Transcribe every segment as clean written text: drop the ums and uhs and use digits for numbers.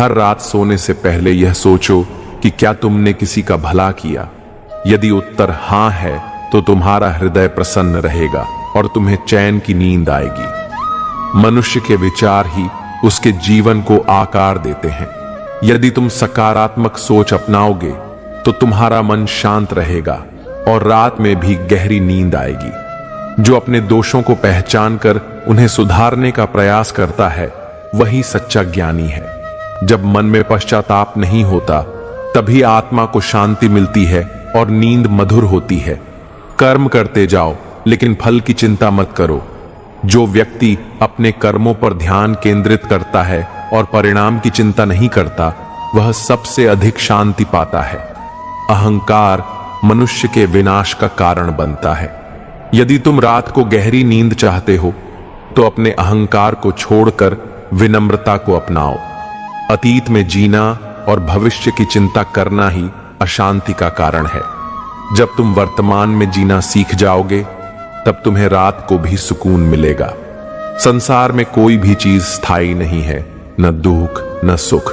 हर रात सोने से पहले यह सोचो कि क्या तुमने किसी का भला किया। यदि उत्तर हां है तो तुम्हारा हृदय प्रसन्न रहेगा और तुम्हें चैन की नींद आएगी। मनुष्य के विचार ही उसके जीवन को आकार देते हैं। यदि तुम सकारात्मक सोच अपनाओगे तो तुम्हारा मन शांत रहेगा और रात में भी गहरी नींद आएगी। जो अपने दोषों को पहचान कर उन्हें सुधारने का प्रयास करता है वही सच्चा ज्ञानी है। जब मन में पश्चाताप नहीं होता तभी आत्मा को शांति मिलती है और नींद मधुर होती है। कर्म करते जाओ लेकिन फल की चिंता मत करो। जो व्यक्ति अपने कर्मों पर ध्यान केंद्रित करता है और परिणाम की चिंता नहीं करता वह सबसे अधिक शांति पाता है। अहंकार मनुष्य के विनाश का कारण बनता है। यदि तुम रात को गहरी नींद चाहते हो तो अपने अहंकार को छोड़कर विनम्रता को अपनाओ। अतीत में जीना और भविष्य की चिंता करना ही अशांति का कारण है। जब तुम वर्तमान में जीना सीख जाओगे तब तुम्हें रात को भी सुकून मिलेगा। संसार में कोई भी चीज स्थायी नहीं है, न दुख न सुख।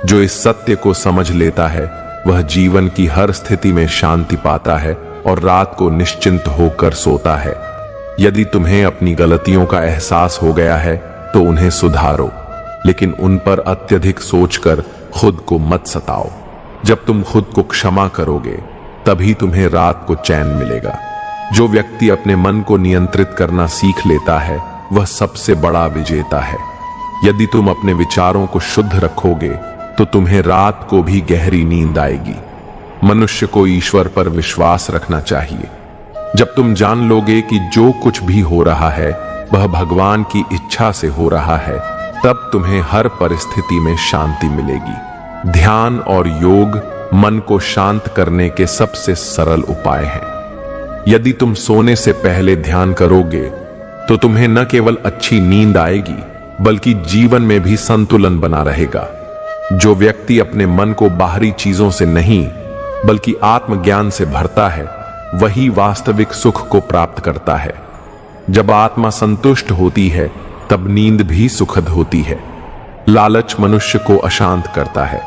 जो इस सत्य को समझ लेता है वह जीवन की हर स्थिति में शांति पाता है और रात को निश्चिंत होकर सोता है। यदि तुम्हें अपनी गलतियों का एहसास हो गया है तो उन्हें सुधारो, लेकिन उन पर अत्यधिक सोचकर खुद को मत सताओ। जब तुम खुद को क्षमा करोगे तभी तुम्हें रात को चैन मिलेगा। जो व्यक्ति अपने मन को नियंत्रित करना सीख लेता है वह सबसे बड़ा विजेता है। यदि तुम अपने विचारों को शुद्ध रखोगे तो तुम्हें रात को भी गहरी नींद आएगी। मनुष्य को ईश्वर पर विश्वास रखना चाहिए। जब तुम जान लोगे कि जो कुछ भी हो रहा है वह भगवान की इच्छा से हो रहा है तब तुम्हें हर परिस्थिति में शांति मिलेगी। ध्यान और योग मन को शांत करने के सबसे सरल उपाय हैं। यदि तुम सोने से पहले ध्यान करोगे तो तुम्हें न केवल अच्छी नींद आएगी बल्कि जीवन में भी संतुलन बना रहेगा। जो व्यक्ति अपने मन को बाहरी चीजों से नहीं बल्कि आत्मज्ञान से भरता है वही वास्तविक सुख को प्राप्त करता है। जब आत्मा संतुष्ट होती है तब नींद भी सुखद होती है। लालच मनुष्य को अशांत करता है।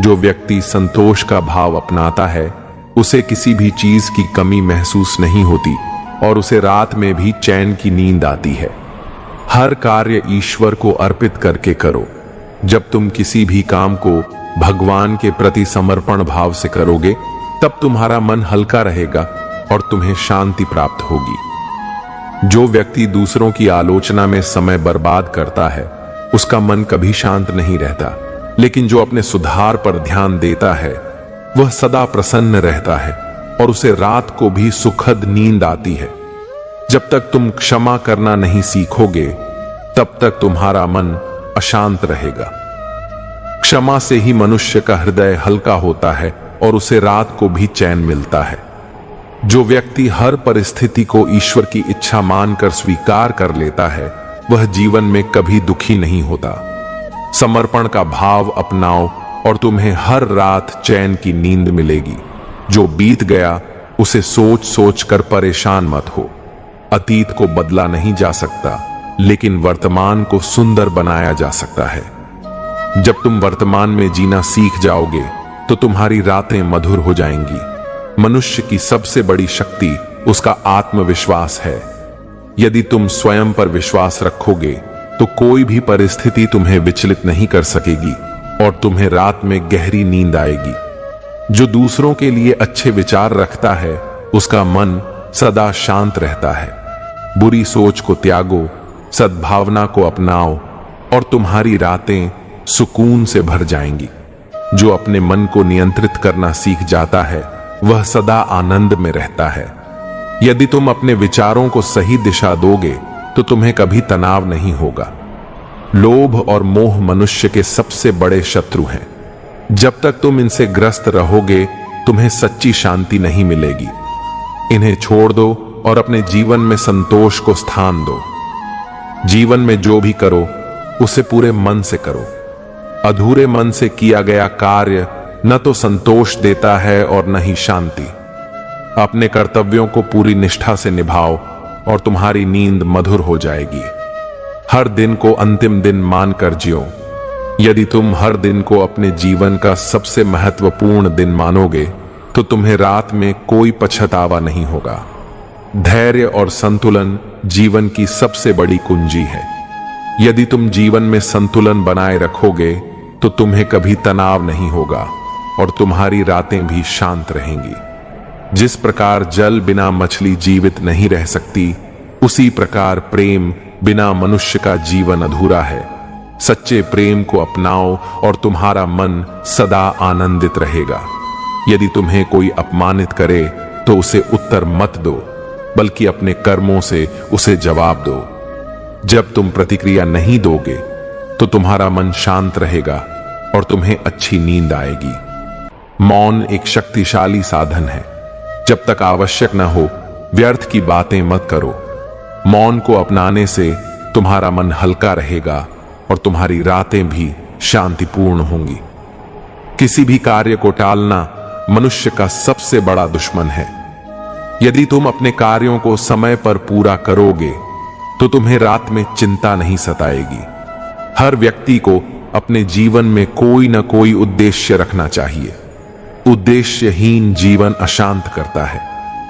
जो व्यक्ति संतोष का भाव अपनाता है उसे किसी भी चीज की कमी महसूस नहीं होती और उसे रात में भी चैन की नींद आती है। हर कार्य ईश्वर को अर्पित करके करो। जब तुम किसी भी काम को भगवान के प्रति समर्पण भाव से करोगे तब तुम्हारा मन हल्का रहेगा और तुम्हें शांति प्राप्त होगी। जो व्यक्ति दूसरों की आलोचना में समय बर्बाद करता है उसका मन कभी शांत नहीं रहता, लेकिन जो अपने सुधार पर ध्यान देता है वह सदा प्रसन्न रहता है और उसे रात को भी सुखद नींद आती है। जब तक तुम क्षमा करना नहीं सीखोगे तब तक तुम्हारा मन अशांत रहेगा। क्षमा से ही मनुष्य का हृदय हल्का होता है और उसे रात को भी चैन मिलता है। जो व्यक्ति हर परिस्थिति को ईश्वर की इच्छा मानकर स्वीकार कर लेता है वह जीवन में कभी दुखी नहीं होता। समर्पण का भाव अपनाओ और तुम्हें हर रात चैन की नींद मिलेगी। जो बीत गया उसे सोच सोच कर परेशान मत हो। अतीत को बदला नहीं जा सकता लेकिन वर्तमान को सुंदर बनाया जा सकता है। जब तुम वर्तमान में जीना सीख जाओगे तो तुम्हारी रातें मधुर हो जाएंगी। मनुष्य की सबसे बड़ी शक्ति उसका आत्मविश्वास है। यदि तुम स्वयं पर विश्वास रखोगे तो कोई भी परिस्थिति तुम्हें विचलित नहीं कर सकेगी और तुम्हें रात में गहरी नींद आएगी। जो दूसरों के लिए अच्छे विचार रखता है उसका मन सदा शांत रहता है। बुरी सोच को त्यागो, सद्भावना को अपनाओ और तुम्हारी रातें सुकून से भर जाएंगी। जो अपने मन को नियंत्रित करना सीख जाता है वह सदा आनंद में रहता है। यदि तुम अपने विचारों को सही दिशा दोगे तो तुम्हें कभी तनाव नहीं होगा। लोभ और मोह मनुष्य के सबसे बड़े शत्रु हैं। जब तक तुम इनसे ग्रस्त रहोगे तुम्हें सच्ची शांति नहीं मिलेगी। इन्हें छोड़ दो और अपने जीवन में संतोष को स्थान दो। जीवन में जो भी करो उसे पूरे मन से करो। अधूरे मन से किया गया कार्य न तो संतोष देता है और न ही शांति। अपने कर्तव्यों को पूरी निष्ठा से निभाओ और तुम्हारी नींद मधुर हो जाएगी। हर दिन को अंतिम दिन मानकर जियो। यदि तुम हर दिन को अपने जीवन का सबसे महत्वपूर्ण दिन मानोगे तो तुम्हें रात में कोई पछतावा नहीं होगा। धैर्य और संतुलन जीवन की सबसे बड़ी कुंजी है। यदि तुम जीवन में संतुलन बनाए रखोगे तो तुम्हें कभी तनाव नहीं होगा और तुम्हारी रातें भी शांत रहेंगी। जिस प्रकार जल बिना मछली जीवित नहीं रह सकती, उसी प्रकार प्रेम बिना मनुष्य का जीवन अधूरा है। सच्चे प्रेम को अपनाओ और तुम्हारा मन सदा आनंदित रहेगा। यदि तुम्हें कोई अपमानित करे तो उसे उत्तर मत दो, बल्कि अपने कर्मों से उसे जवाब दो। जब तुम प्रतिक्रिया नहीं दोगे तो तुम्हारा मन शांत रहेगा और तुम्हें अच्छी नींद आएगी। मौन एक शक्तिशाली साधन है। जब तक आवश्यक न हो व्यर्थ की बातें मत करो। मौन को अपनाने से तुम्हारा मन हल्का रहेगा और तुम्हारी रातें भी शांतिपूर्ण होंगी। किसी भी कार्य को टालना मनुष्य का सबसे बड़ा दुश्मन है। यदि तुम अपने कार्यों को समय पर पूरा करोगे तो तुम्हें रात में चिंता नहीं सताएगी। हर व्यक्ति को अपने जीवन में कोई न कोई उद्देश्य रखना चाहिए। उद्देश्यहीन जीवन अशांत करता है।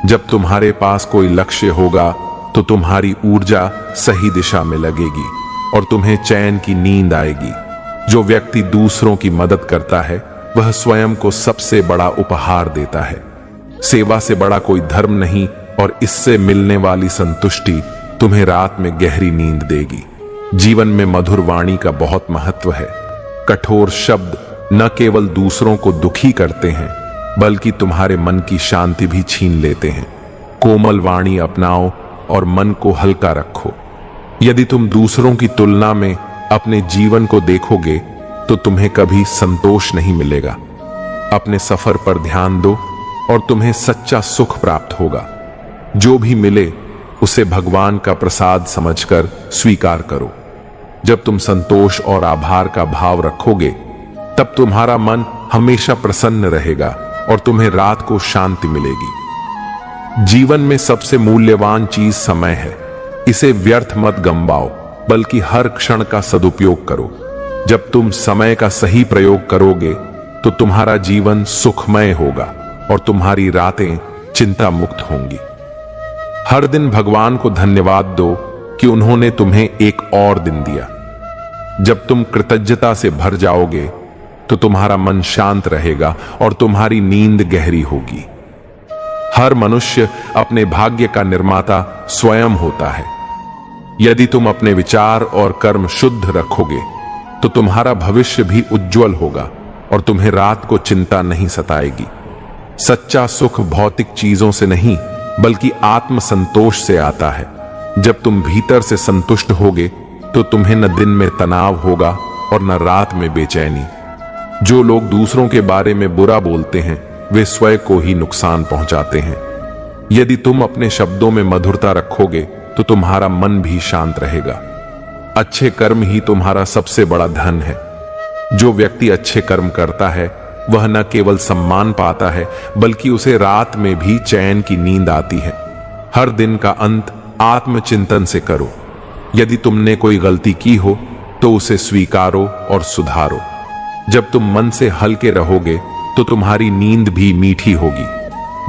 जब तुम्हारे पास कोई लक्ष्य होगा तो तुम्हारी ऊर्जा सही दिशा में लगेगी और तुम्हें चैन की नींद आएगी। जो व्यक्ति दूसरों की मदद करता है वह स्वयं को सबसे बड़ा उपहार देता है। सेवा से बड़ा कोई धर्म नहीं और इससे मिलने वाली संतुष्टि तुम्हें रात में गहरी नींद देगी। जीवन में मधुर वाणी का बहुत महत्व है। कठोर शब्द न केवल दूसरों को दुखी करते हैं बल्कि तुम्हारे मन की शांति भी छीन लेते हैं। कोमल वाणी अपनाओ और मन को हल्का रखो। यदि तुम दूसरों की तुलना में अपने जीवन को देखोगे तो तुम्हें कभी संतोष नहीं मिलेगा। अपने सफर पर ध्यान दो और तुम्हें सच्चा सुख प्राप्त होगा। जो भी मिले उसे भगवान का प्रसाद समझकर स्वीकार करो। जब तुम संतोष और आभार का भाव रखोगे तब तुम्हारा मन हमेशा प्रसन्न रहेगा और तुम्हें रात को शांति मिलेगी। जीवन में सबसे मूल्यवान चीज समय है। इसे व्यर्थ मत गंवाओ बल्कि हर क्षण का सदुपयोग करो। जब तुम समय का सही प्रयोग करोगे तो तुम्हारा जीवन सुखमय होगा और तुम्हारी रातें चिंता मुक्त होंगी। हर दिन भगवान को धन्यवाद दो कि उन्होंने तुम्हें एक और दिन दिया। जब तुम कृतज्ञता से भर जाओगे तो तुम्हारा मन शांत रहेगा और तुम्हारी नींद गहरी होगी। हर मनुष्य अपने भाग्य का निर्माता स्वयं होता है। यदि तुम अपने विचार और कर्म शुद्ध रखोगे तो तुम्हारा भविष्य भी उज्जवल होगा और तुम्हें रात को चिंता नहीं सताएगी। सच्चा सुख भौतिक चीजों से नहीं बल्कि आत्म संतोष से आता है। जब तुम भीतर से संतुष्ट होगे तो तुम्हें न दिन में तनाव होगा और न रात में बेचैनी। जो लोग दूसरों के बारे में बुरा बोलते हैं वे स्वयं को ही नुकसान पहुंचाते हैं। यदि तुम अपने शब्दों में मधुरता रखोगे तो तुम्हारा मन भी शांत रहेगा। अच्छे कर्म ही तुम्हारा सबसे बड़ा धन है। जो व्यक्ति अच्छे कर्म करता है वह न केवल सम्मान पाता है बल्कि उसे रात में भी चैन की नींद आती है। हर दिन का अंत आत्मचिंतन से करो। यदि तुमने कोई गलती की हो तो उसे स्वीकारो और सुधारो। जब तुम मन से हल्के रहोगे तो तुम्हारी नींद भी मीठी होगी।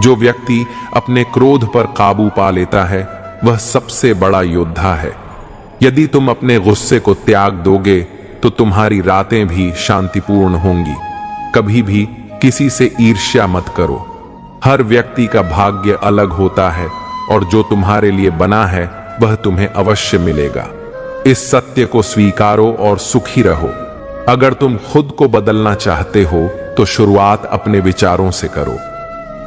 जो व्यक्ति अपने क्रोध पर काबू पा लेता है वह सबसे बड़ा योद्धा है। यदि तुम अपने गुस्से को त्याग दोगे तो तुम्हारी रातें भी शांतिपूर्ण होंगी। कभी भी किसी से ईर्ष्या मत करो। हर व्यक्ति का भाग्य अलग होता है और जो तुम्हारे लिए बना है वह तुम्हें अवश्य मिलेगा। इस सत्य को स्वीकारो और सुखी रहो। अगर तुम खुद को बदलना चाहते हो तो शुरुआत अपने विचारों से करो।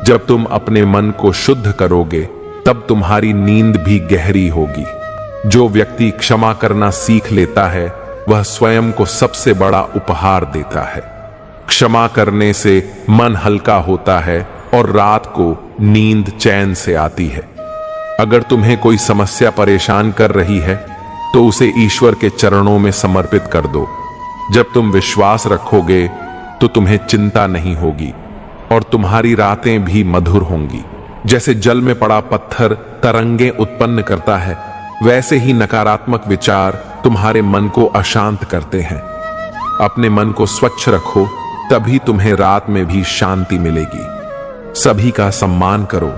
जब तुम अपने मन को शुद्ध करोगे तब तुम्हारी नींद भी गहरी होगी। जो व्यक्ति क्षमा करना सीख लेता है वह स्वयं को सबसे बड़ा उपहार देता है। क्षमा करने से मन हल्का होता है और रात को नींद चैन से आती है। अगर तुम्हें कोई समस्या परेशान कर रही है तो उसे ईश्वर के चरणों में समर्पित कर दो। जब तुम विश्वास रखोगे तो तुम्हें चिंता नहीं होगी और तुम्हारी रातें भी मधुर होंगी। जैसे जल में पड़ा पत्थर तरंगें उत्पन्न करता है, वैसे ही नकारात्मक विचार तुम्हारे मन को अशांत करते हैं। अपने मन को स्वच्छ रखो, तभी तुम्हें रात में भी शांति मिलेगी। सभी का सम्मान करो,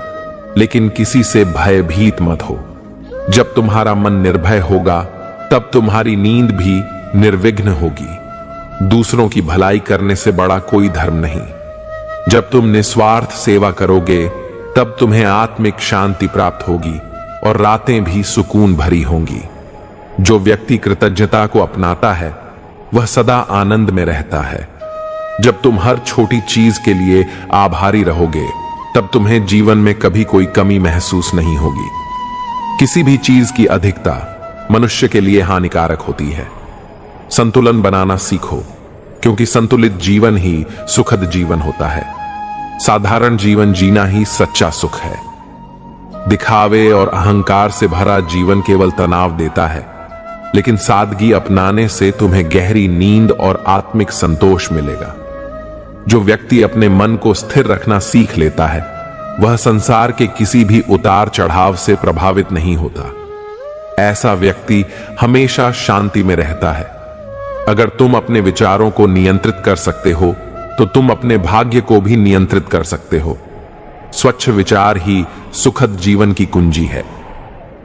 लेकिन किसी से भयभीत मत हो। जब तुम्हारा मन निर्भय होगा, तब तुम्हारी नींद भी निर्विघ्न होगी। दूसरों की भलाई करने से बड़ा कोई धर्म नहीं। जब तुम निस्वार्थ सेवा करोगे, तब तुम्हें आत्मिक शांति प्राप्त होगी और रातें भी सुकून भरी होंगी। जो व्यक्ति कृतज्ञता को अपनाता है, वह सदा आनंद में रहता है। जब तुम हर छोटी चीज के लिए आभारी रहोगे, तब तुम्हें जीवन में कभी कोई कमी महसूस नहीं होगी। किसी भी चीज की अधिकता मनुष्य के लिए हानिकारक होती है। संतुलन बनाना सीखो, क्योंकि संतुलित जीवन ही सुखद जीवन होता है। साधारण जीवन जीना ही सच्चा सुख है। दिखावे और अहंकार से भरा जीवन केवल तनाव देता है, लेकिन सादगी अपनाने से तुम्हें गहरी नींद और आत्मिक संतोष मिलेगा। जो व्यक्ति अपने मन को स्थिर रखना सीख लेता है, वह संसार के किसी भी उतार चढ़ाव से प्रभावित नहीं होता। ऐसा व्यक्ति हमेशा शांति में रहता है। अगर तुम अपने विचारों को नियंत्रित कर सकते हो, तो तुम अपने भाग्य को भी नियंत्रित कर सकते हो। स्वच्छ विचार ही सुखद जीवन की कुंजी है।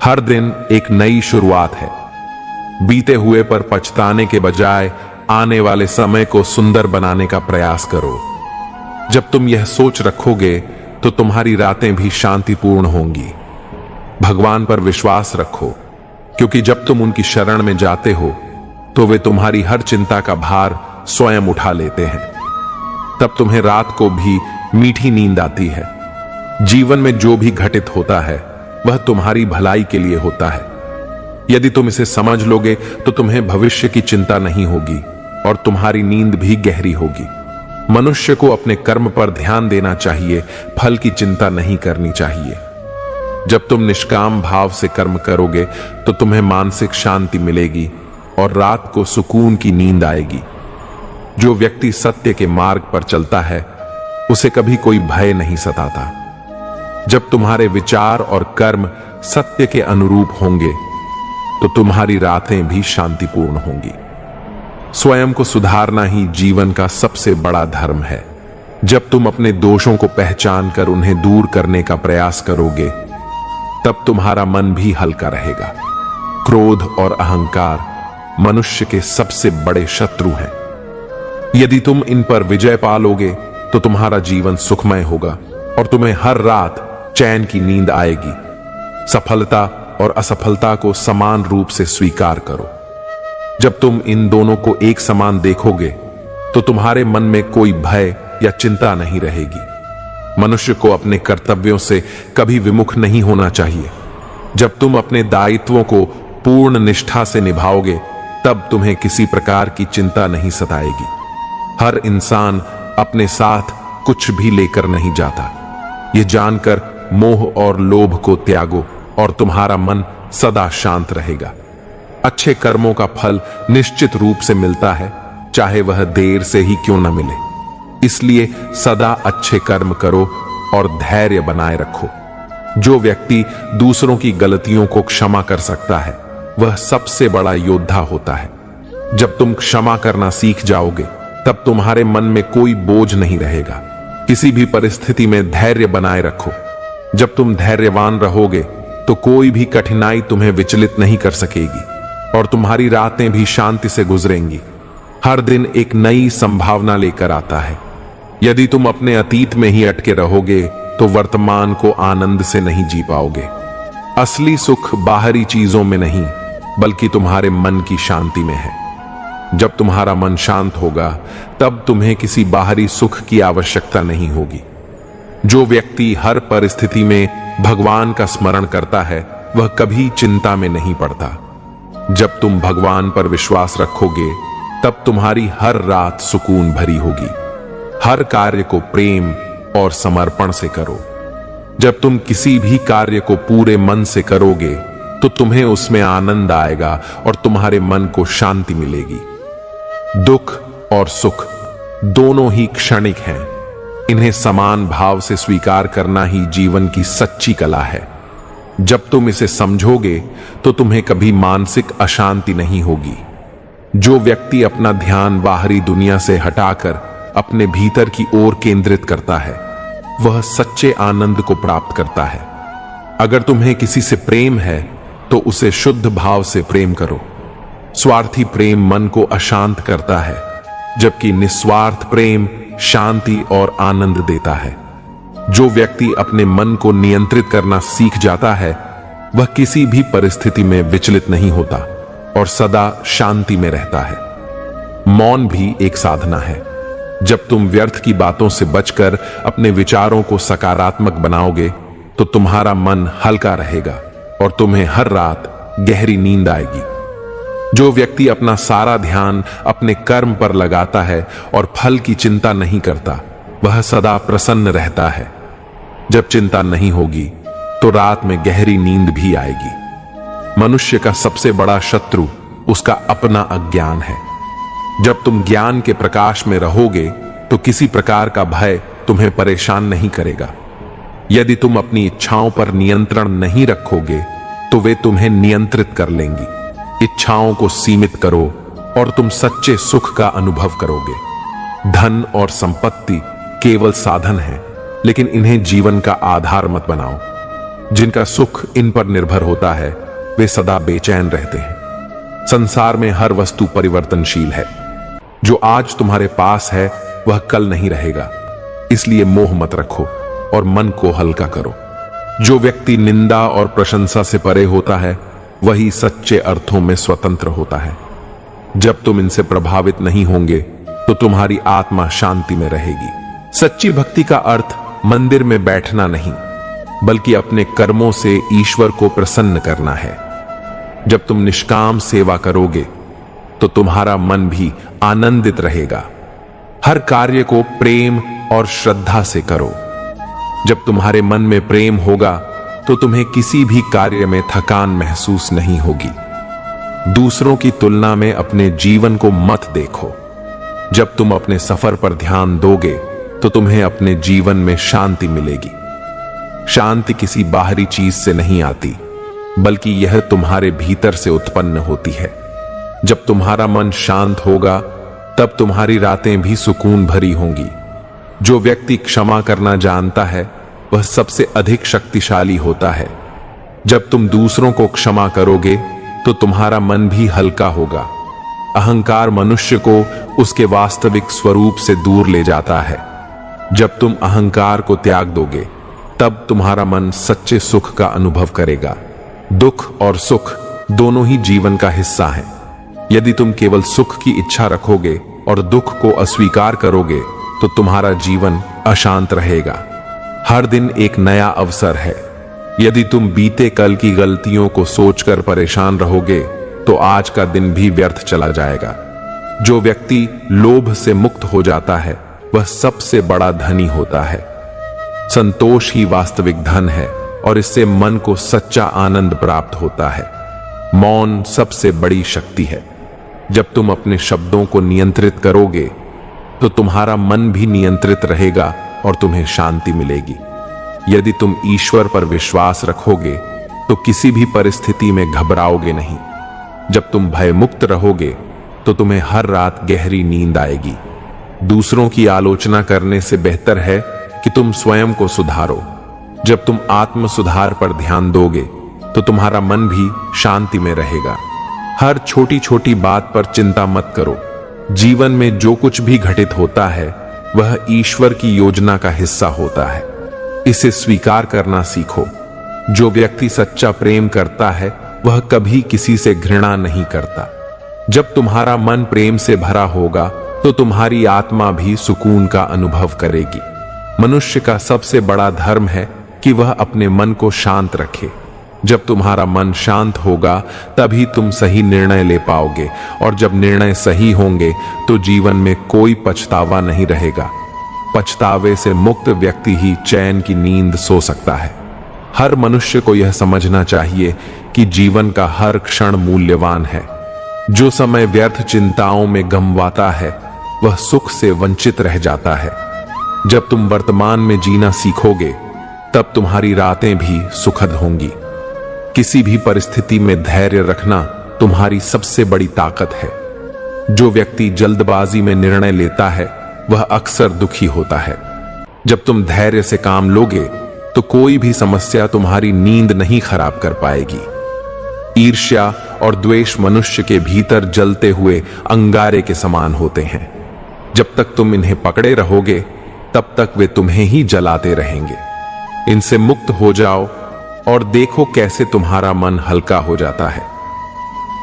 हर दिन एक नई शुरुआत है। बीते हुए पर पछताने के बजाय आने वाले समय को सुंदर बनाने का प्रयास करो। जब तुम यह सोच रखोगे, तो तुम्हारी रातें भी शांतिपूर्ण होंगी। भगवान पर विश्वास रखो, क्योंकि जब तुम उनकी शरण में जाते हो, तो वे तुम्हारी हर चिंता का भार स्वयं उठा लेते हैं। तब तुम्हें रात को भी मीठी नींद आती है। जीवन में जो भी घटित होता है, वह तुम्हारी भलाई के लिए होता है। यदि तुम इसे समझ लोगे, तो तुम्हें भविष्य की चिंता नहीं होगी और तुम्हारी नींद भी गहरी होगी। मनुष्य को अपने कर्म पर ध्यान देना चाहिए, फल की चिंता नहीं करनी चाहिए। जब तुम निष्काम भाव से कर्म करोगे, तो तुम्हें मानसिक शांति मिलेगी और रात को सुकून की नींद आएगी। जो व्यक्ति सत्य के मार्ग पर चलता है, उसे कभी कोई भय नहीं सताता। जब तुम्हारे विचार और कर्म सत्य के अनुरूप होंगे, तो तुम्हारी रातें भी शांतिपूर्ण होंगी। स्वयं को सुधारना ही जीवन का सबसे बड़ा धर्म है। जब तुम अपने दोषों को पहचान कर उन्हें दूर करने का प्रयास करोगे, तब तुम्हारा मन भी हल्का रहेगा। क्रोध और अहंकार मनुष्य के सबसे बड़े शत्रु हैं। यदि तुम इन पर विजय पालोगे, तो तुम्हारा जीवन सुखमय होगा और तुम्हें हर रात चैन की नींद आएगी। सफलता और असफलता को समान रूप से स्वीकार करो। जब तुम इन दोनों को एक समान देखोगे, तो तुम्हारे मन में कोई भय या चिंता नहीं रहेगी। मनुष्य को अपने कर्तव्यों से कभी विमुख नहीं होना चाहिए। जब तुम अपने दायित्वों को पूर्ण निष्ठा से निभाओगे, तब तुम्हें किसी प्रकार की चिंता नहीं सताएगी। हर इंसान अपने साथ कुछ भी लेकर नहीं जाता। यह जानकर मोह और लोभ को त्यागो और तुम्हारा मन सदा शांत रहेगा। अच्छे कर्मों का फल निश्चित रूप से मिलता है, चाहे वह देर से ही क्यों न मिले। इसलिए सदा अच्छे कर्म करो और धैर्य बनाए रखो। जो व्यक्ति दूसरों की गलतियों को क्षमा कर सकता है, वह सबसे बड़ा योद्धा होता है। जब तुम क्षमा करना सीख जाओगे, तब तुम्हारे मन में कोई बोझ नहीं रहेगा। किसी भी परिस्थिति में धैर्य बनाए रखो। जब तुम धैर्यवान रहोगे, तो कोई भी कठिनाई तुम्हें विचलित नहीं कर सकेगी और तुम्हारी रातें भी शांति से गुजरेंगी। हर दिन एक नई संभावना लेकर आता है। यदि तुम अपने अतीत में ही अटके रहोगे, तो वर्तमान को आनंद से नहीं जी पाओगे। असली सुख बाहरी चीजों में नहीं, बल्कि तुम्हारे मन की शांति में है। जब तुम्हारा मन शांत होगा, तब तुम्हें किसी बाहरी सुख की आवश्यकता नहीं होगी। जो व्यक्ति हर परिस्थिति में भगवान का स्मरण करता है, वह कभी चिंता में नहीं पड़ता। जब तुम भगवान पर विश्वास रखोगे, तब तुम्हारी हर रात सुकून भरी होगी। हर कार्य को प्रेम और समर्पण से करो। जब तुम किसी भी कार्य को पूरे मन से करोगे, तो तुम्हें उसमें आनंद आएगा और तुम्हारे मन को शांति मिलेगी। दुख और सुख दोनों ही क्षणिक हैं। इन्हें समान भाव से स्वीकार करना ही जीवन की सच्ची कला है। जब तुम इसे समझोगे, तो तुम्हें कभी मानसिक अशांति नहीं होगी। जो व्यक्ति अपना ध्यान बाहरी दुनिया से हटाकर अपने भीतर की ओर केंद्रित करता है, वह सच्चे आनंद को प्राप्त करता है। अगर तुम्हें किसी से प्रेम है तो उसे शुद्ध भाव से प्रेम करो। स्वार्थी प्रेम मन को अशांत करता है, जबकि निस्वार्थ प्रेम शांति और आनंद देता है। जो व्यक्ति अपने मन को नियंत्रित करना सीख जाता है, वह किसी भी परिस्थिति में विचलित नहीं होता और सदा शांति में रहता है। मौन भी एक साधना है। जब तुम व्यर्थ की बातों से बचकर अपने विचारों को सकारात्मक बनाओगे तो तुम्हारा मन हल्का रहेगा और तुम्हें हर रात गहरी नींद आएगी। जो व्यक्ति अपना सारा ध्यान अपने कर्म पर लगाता है और फल की चिंता नहीं करता, वह सदा प्रसन्न रहता है। जब चिंता नहीं होगी तो रात में गहरी नींद भी आएगी। मनुष्य का सबसे बड़ा शत्रु उसका अपना अज्ञान है। जब तुम ज्ञान के प्रकाश में रहोगे तो किसी प्रकार का भय तुम्हें परेशान नहीं करेगा। यदि तुम अपनी इच्छाओं पर नियंत्रण नहीं रखोगे तो वे तुम्हें नियंत्रित कर लेंगी। इच्छाओं को सीमित करो और तुम सच्चे सुख का अनुभव करोगे। धन और संपत्ति केवल साधन है, लेकिन इन्हें जीवन का आधार मत बनाओ। जिनका सुख इन पर निर्भर होता है, वे सदा बेचैन रहते हैं। संसार में हर वस्तु परिवर्तनशील है। जो आज तुम्हारे पास है वह कल नहीं रहेगा, इसलिए मोह मत रखो और मन को हल्का करो। जो व्यक्ति निंदा और प्रशंसा से परे होता है, वही सच्चे अर्थों में स्वतंत्र होता है। जब तुम इनसे प्रभावित नहीं होंगे तो तुम्हारी आत्मा शांति में रहेगी। सच्ची भक्ति का अर्थ मंदिर में बैठना नहीं, बल्कि अपने कर्मों से ईश्वर को प्रसन्न करना है। जब तुम निष्काम सेवा करोगे तो तुम्हारा मन भी आनंदित रहेगा। हर कार्य को प्रेम और श्रद्धा से करो। जब तुम्हारे मन में प्रेम होगा तो तुम्हें किसी भी कार्य में थकान महसूस नहीं होगी। दूसरों की तुलना में अपने जीवन को मत देखो। जब तुम अपने सफर पर ध्यान दोगे तो तुम्हें अपने जीवन में शांति मिलेगी। शांति किसी बाहरी चीज से नहीं आती, बल्कि यह तुम्हारे भीतर से उत्पन्न होती है। जब तुम्हारा मन शांत होगा तब तुम्हारी रातें भी सुकून भरी होंगी। जो व्यक्ति क्षमा करना जानता है वह सबसे अधिक शक्तिशाली होता है। जब तुम दूसरों को क्षमा करोगे तो तुम्हारा मन भी हल्का होगा। अहंकार मनुष्य को उसके वास्तविक स्वरूप से दूर ले जाता है। जब तुम अहंकार को त्याग दोगे तब तुम्हारा मन सच्चे सुख का अनुभव करेगा। दुख और सुख दोनों ही जीवन का हिस्सा हैं। यदि तुम केवल सुख की इच्छा रखोगे और दुख को अस्वीकार करोगे तो तुम्हारा जीवन अशांत रहेगा। हर दिन एक नया अवसर है। यदि तुम बीते कल की गलतियों को सोचकर परेशान रहोगे तो आज का दिन भी व्यर्थ चला जाएगा। जो व्यक्ति लोभ से मुक्त हो जाता है वह सबसे बड़ा धनी होता है। संतोष ही वास्तविक धन है और इससे मन को सच्चा आनंद प्राप्त होता है। मौन सबसे बड़ी शक्ति है। जब तुम अपने शब्दों को नियंत्रित करोगे तो तुम्हारा मन भी नियंत्रित रहेगा और तुम्हें शांति मिलेगी। यदि तुम ईश्वर पर विश्वास रखोगे तो किसी भी परिस्थिति में घबराओगे नहीं। जब तुम भयमुक्त रहोगे तो तुम्हें हर रात गहरी नींद आएगी। दूसरों की आलोचना करने से बेहतर है कि तुम स्वयं को सुधारो। जब तुम आत्म सुधार पर ध्यान दोगे तो तुम्हारा मन भी शांति में रहेगा। हर छोटी छोटी बात पर चिंता मत करो। जीवन में जो कुछ भी घटित होता है वह ईश्वर की योजना का हिस्सा होता है। इसे स्वीकार करना सीखो। जो व्यक्ति सच्चा प्रेम करता है वह कभी किसी से घृणा नहीं करता। जब तुम्हारा मन प्रेम से भरा होगा तो तुम्हारी आत्मा भी सुकून का अनुभव करेगी। मनुष्य का सबसे बड़ा धर्म है कि वह अपने मन को शांत रखे। जब तुम्हारा मन शांत होगा तभी तुम सही निर्णय ले पाओगे, और जब निर्णय सही होंगे तो जीवन में कोई पछतावा नहीं रहेगा। पछतावे से मुक्त व्यक्ति ही चैन की नींद सो सकता है। हर मनुष्य को यह समझना चाहिए कि जीवन का हर क्षण मूल्यवान है। जो समय व्यर्थ चिंताओं में गंवाता है वह सुख से वंचित रह जाता है। जब तुम वर्तमान में जीना सीखोगे तब तुम्हारी रातें भी सुखद होंगी। किसी भी परिस्थिति में धैर्य रखना तुम्हारी सबसे बड़ी ताकत है। जो व्यक्ति जल्दबाजी में निर्णय लेता है वह अक्सर दुखी होता है। जब तुम धैर्य से काम लोगे तो कोई भी समस्या तुम्हारी नींद नहीं खराब कर पाएगी। ईर्ष्या और द्वेष मनुष्य के भीतर जलते हुए अंगारे के समान होते हैं। जब तक तुम इन्हें पकड़े रहोगे तब तक वे तुम्हें ही जलाते रहेंगे। इनसे मुक्त हो जाओ और देखो कैसे तुम्हारा मन हल्का हो जाता है।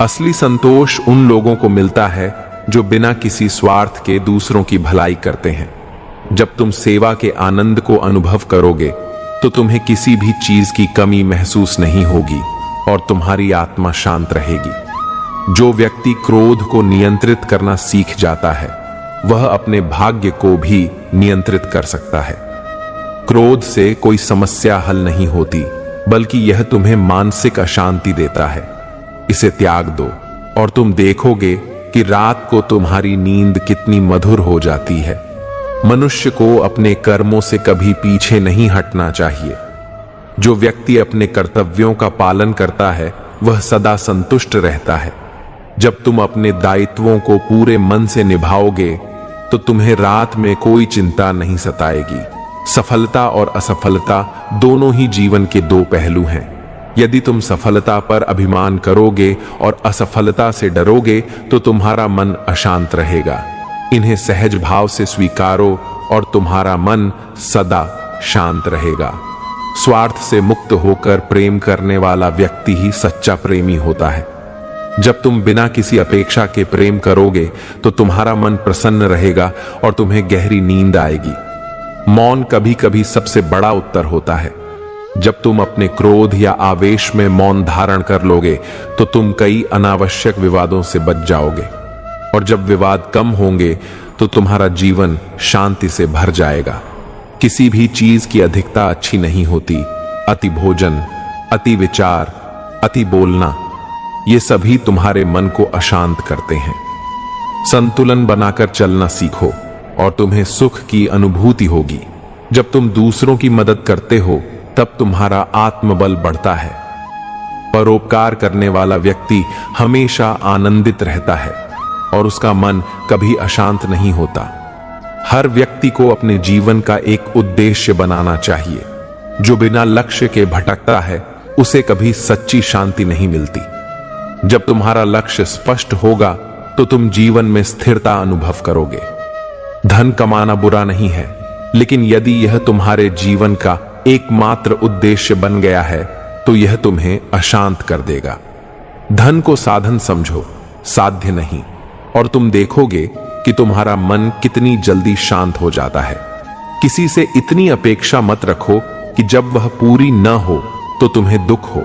असली संतोष उन लोगों को मिलता है जो बिना किसी स्वार्थ के दूसरों की भलाई करते हैं। जब तुम सेवा के आनंद को अनुभव करोगे तो तुम्हें किसी भी चीज की कमी महसूस नहीं होगी और तुम्हारी आत्मा शांत रहेगी। जो व्यक्ति क्रोध को नियंत्रित करना सीख जाता है वह अपने भाग्य को भी नियंत्रित कर सकता है। क्रोध से कोई समस्या हल नहीं होती, बल्कि यह तुम्हें मानसिक अशांति देता है। इसे त्याग दो और तुम देखोगे कि रात को तुम्हारी नींद कितनी मधुर हो जाती है। मनुष्य को अपने कर्मों से कभी पीछे नहीं हटना चाहिए। जो व्यक्ति अपने कर्तव्यों का पालन करता है वह सदा संतुष्ट रहता है। जब तुम अपने दायित्वों को पूरे मन से निभाओगे तो तुम्हें रात में कोई चिंता नहीं सताएगी। सफलता और असफलता दोनों ही जीवन के दो पहलू हैं। यदि तुम सफलता पर अभिमान करोगे और असफलता से डरोगे तो तुम्हारा मन अशांत रहेगा। इन्हें सहज भाव से स्वीकारो और तुम्हारा मन सदा शांत रहेगा। स्वार्थ से मुक्त होकर प्रेम करने वाला व्यक्ति ही सच्चा प्रेमी होता है। जब तुम बिना किसी अपेक्षा के प्रेम करोगे तो तुम्हारा मन प्रसन्न रहेगा और तुम्हें गहरी नींद आएगी। मौन कभी कभी सबसे बड़ा उत्तर होता है। जब तुम अपने क्रोध या आवेश में मौन धारण कर लोगे तो तुम कई अनावश्यक विवादों से बच जाओगे और जब विवाद कम होंगे तो तुम्हारा जीवन शांति से भर जाएगा। किसी भी चीज की अधिकता अच्छी नहीं होती। अति भोजन, अति विचार, अति बोलना, ये सभी तुम्हारे मन को अशांत करते हैं। संतुलन बनाकर चलना सीखो और तुम्हें सुख की अनुभूति होगी। जब तुम दूसरों की मदद करते हो तब तुम्हारा आत्मबल बढ़ता है। परोपकार करने वाला व्यक्ति हमेशा आनंदित रहता है और उसका मन कभी अशांत नहीं होता। हर व्यक्ति को अपने जीवन का एक उद्देश्य बनाना चाहिए। जो बिना लक्ष्य के भटकता है उसे कभी सच्ची शांति नहीं मिलती। जब तुम्हारा लक्ष्य स्पष्ट होगा तो तुम जीवन में स्थिरता अनुभव करोगे। धन कमाना बुरा नहीं है, लेकिन यदि यह तुम्हारे जीवन का एकमात्र उद्देश्य बन गया है तो यह तुम्हें अशांत कर देगा। धन को साधन समझो, साध्य नहीं, और तुम देखोगे कि तुम्हारा मन कितनी जल्दी शांत हो जाता है। किसी से इतनी अपेक्षा मत रखो कि जब वह पूरी न हो तो तुम्हें दुख हो।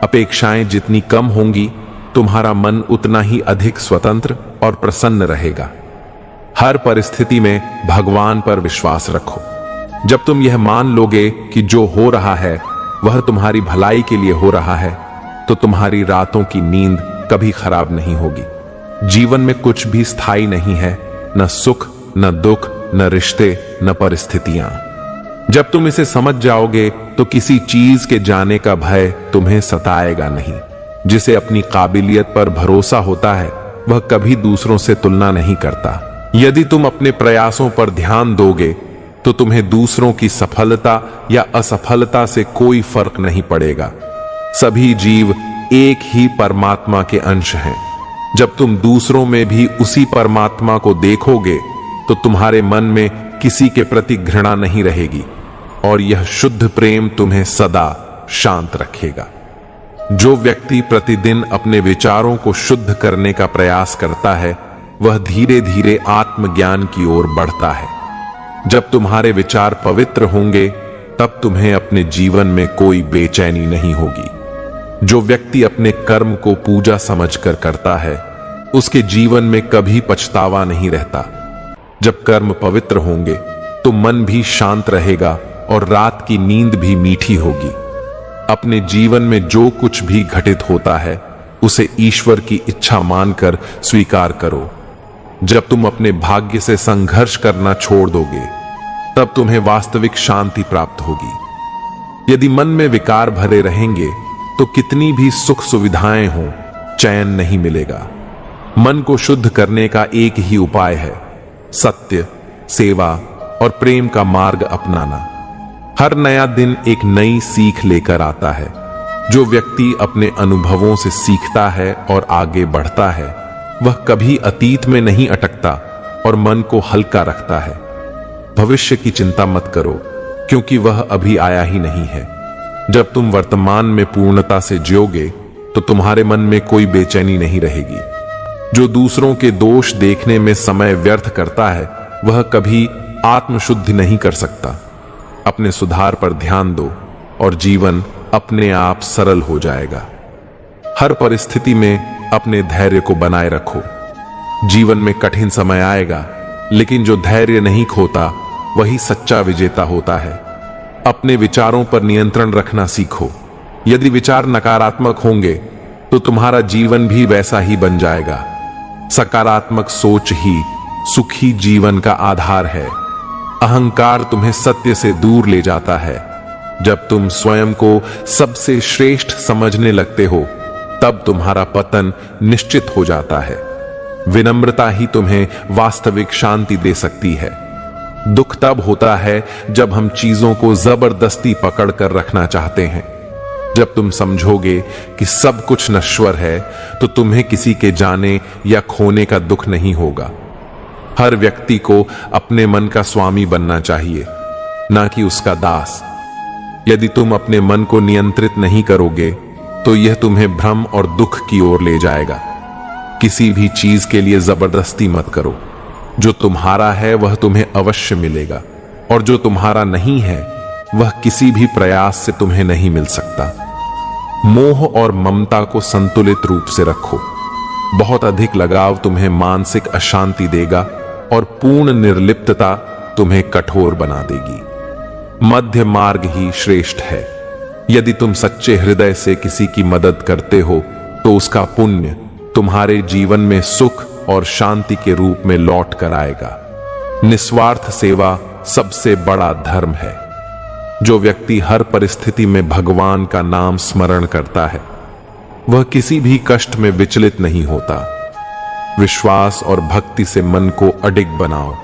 अपेक्षाएं जितनी कम होंगी तुम्हारा मन उतना ही अधिक स्वतंत्र और प्रसन्न रहेगा। हर परिस्थिति में भगवान पर विश्वास रखो। जब तुम यह मान लोगे कि जो हो रहा है वह तुम्हारी भलाई के लिए हो रहा है तो तुम्हारी रातों की नींद कभी खराब नहीं होगी। जीवन में कुछ भी स्थायी नहीं है, न सुख, न दुख, न रिश्ते, न परिस्थितियां। जब तुम इसे समझ जाओगे तो किसी चीज के जाने का भय तुम्हें सताएगा नहीं। जिसे अपनी काबिलियत पर भरोसा होता है वह कभी दूसरों से तुलना नहीं करता। यदि तुम अपने प्रयासों पर ध्यान दोगे तो तुम्हें दूसरों की सफलता या असफलता से कोई फर्क नहीं पड़ेगा। सभी जीव एक ही परमात्मा के अंश हैं। जब तुम दूसरों में भी उसी परमात्मा को देखोगे तो तुम्हारे मन में किसी के प्रति घृणा नहीं रहेगी और यह शुद्ध प्रेम तुम्हें सदा शांत रखेगा। जो व्यक्ति प्रतिदिन अपने विचारों को शुद्ध करने का प्रयास करता है वह धीरे धीरे आत्मज्ञान की ओर बढ़ता है। जब तुम्हारे विचार पवित्र होंगे तब तुम्हें अपने जीवन में कोई बेचैनी नहीं होगी। जो व्यक्ति अपने कर्म को पूजा समझकर करता है उसके जीवन में कभी पछतावा नहीं रहता। जब कर्म पवित्र होंगे तो मन भी शांत रहेगा और रात की नींद भी मीठी होगी। अपने जीवन में जो कुछ भी घटित होता है उसे ईश्वर की इच्छा मानकर स्वीकार करो। जब तुम अपने भाग्य से संघर्ष करना छोड़ दोगे तब तुम्हें वास्तविक शांति प्राप्त होगी। यदि मन में विकार भरे रहेंगे तो कितनी भी सुख सुविधाएं हों, चैन नहीं मिलेगा। मन को शुद्ध करने का एक ही उपाय है, सत्य, सेवा और प्रेम का मार्ग अपनाना। हर नया दिन एक नई सीख लेकर आता है। जो व्यक्ति अपने अनुभवों से सीखता है और आगे बढ़ता है, वह कभी अतीत में नहीं अटकता और मन को हल्का रखता है। भविष्य की चिंता मत करो, क्योंकि वह अभी आया ही नहीं है। जब तुम वर्तमान में पूर्णता से जियोगे तो तुम्हारे मन में कोई बेचैनी नहीं रहेगी। जो दूसरों के दोष देखने में समय व्यर्थ करता है, वह कभी आत्मशुद्धि नहीं कर सकता। अपने सुधार पर ध्यान दो और जीवन अपने आप सरल हो जाएगा। हर परिस्थिति में अपने धैर्य को बनाए रखो। जीवन में कठिन समय आएगा, लेकिन जो धैर्य नहीं खोता वही सच्चा विजेता होता है। अपने विचारों पर नियंत्रण रखना सीखो। यदि विचार नकारात्मक होंगे तो तुम्हारा जीवन भी वैसा ही बन जाएगा। सकारात्मक सोच ही सुखी जीवन का आधार है। अहंकार तुम्हें सत्य से दूर ले जाता है। जब तुम स्वयं को सबसे श्रेष्ठ समझने लगते हो, तब तुम्हारा पतन निश्चित हो जाता है। विनम्रता ही तुम्हें वास्तविक शांति दे सकती है। दुख तब होता है जब हम चीजों को जबरदस्ती पकड़ कर रखना चाहते हैं। जब तुम समझोगे कि सब कुछ नश्वर है, तो तुम्हें किसी के जाने या खोने का दुख नहीं होगा। हर व्यक्ति को अपने मन का स्वामी बनना चाहिए, ना कि उसका दास। यदि तुम अपने मन को नियंत्रित नहीं करोगे, तो यह तुम्हें भ्रम और दुख की ओर ले जाएगा। किसी भी चीज के लिए जबरदस्ती मत करो। जो तुम्हारा है वह तुम्हें अवश्य मिलेगा, और जो तुम्हारा नहीं है वह किसी भी प्रयास से तुम्हें नहीं मिल सकता। मोह और ममता को संतुलित रूप से रखो। बहुत अधिक लगाव तुम्हें मानसिक अशांति देगा और पूर्ण निर्लिप्तता तुम्हें कठोर बना देगी। मध्य मार्ग ही श्रेष्ठ है। यदि तुम सच्चे हृदय से किसी की मदद करते हो, तो उसका पुण्य तुम्हारे जीवन में सुख और शांति के रूप में लौट कर आएगा। निस्वार्थ सेवा सबसे बड़ा धर्म है। जो व्यक्ति हर परिस्थिति में भगवान का नाम स्मरण करता है, वह किसी भी कष्ट में विचलित नहीं होता। विश्वास और भक्ति से मन को अडिग बनाओ।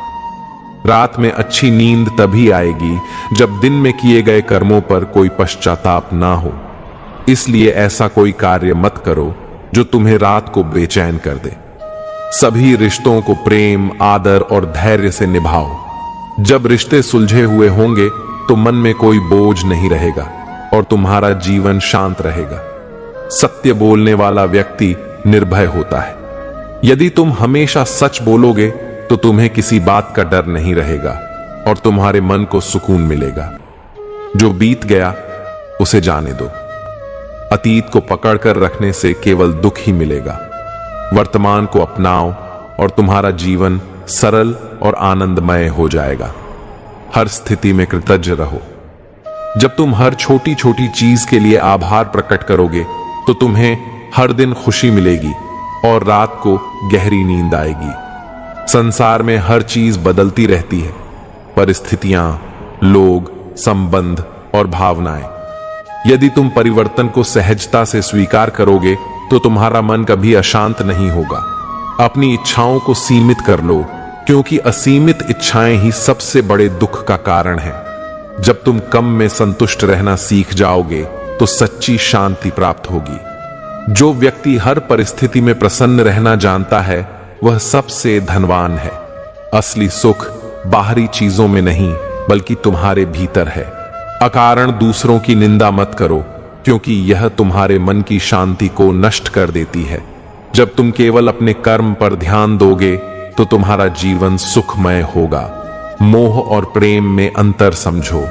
रात में अच्छी नींद तभी आएगी जब दिन में किए गए कर्मों पर कोई पश्चाताप ना हो। इसलिए ऐसा कोई कार्य मत करो जो तुम्हें रात को बेचैन कर दे। सभी रिश्तों को प्रेम, आदर और धैर्य से निभाओ। जब रिश्ते सुलझे हुए होंगे तो मन में कोई बोझ नहीं रहेगा और तुम्हारा जीवन शांत रहेगा। सत्य बोलने वाला व्यक्ति निर्भय होता है। यदि तुम हमेशा सच बोलोगे तो तुम्हें किसी बात का डर नहीं रहेगा और तुम्हारे मन को सुकून मिलेगा। जो बीत गया उसे जाने दो। अतीत को पकड़कर रखने से केवल दुख ही मिलेगा। वर्तमान को अपनाओ और तुम्हारा जीवन सरल और आनंदमय हो जाएगा। हर स्थिति में कृतज्ञ रहो। जब तुम हर छोटी छोटी चीज के लिए आभार प्रकट करोगे, तो तुम्हें हर दिन खुशी मिलेगी और रात को गहरी नींद आएगी। संसार में हर चीज बदलती रहती है। परिस्थितियां, लोग, संबंध और भावनाएं। यदि तुम परिवर्तन को सहजता से स्वीकार करोगे, तो तुम्हारा मन कभी अशांत नहीं होगा। अपनी इच्छाओं को सीमित कर लो, क्योंकि असीमित इच्छाएं ही सबसे बड़े दुख का कारण है। जब तुम कम में संतुष्ट रहना सीख जाओगे, तो सच्ची शांति प्राप्त होगी। जो व्यक्ति हर परिस्थिति में प्रसन्न रहना जानता है, वह सबसे धनवान है। असली सुख बाहरी चीजों में नहीं, बल्कि तुम्हारे भीतर है। अकारण दूसरों की निंदा मत करो, क्योंकि यह तुम्हारे मन की शांति को नष्ट कर देती है। जब तुम केवल अपने कर्म पर ध्यान दोगे, तो तुम्हारा जीवन सुखमय होगा। मोह और प्रेम में अंतर समझो।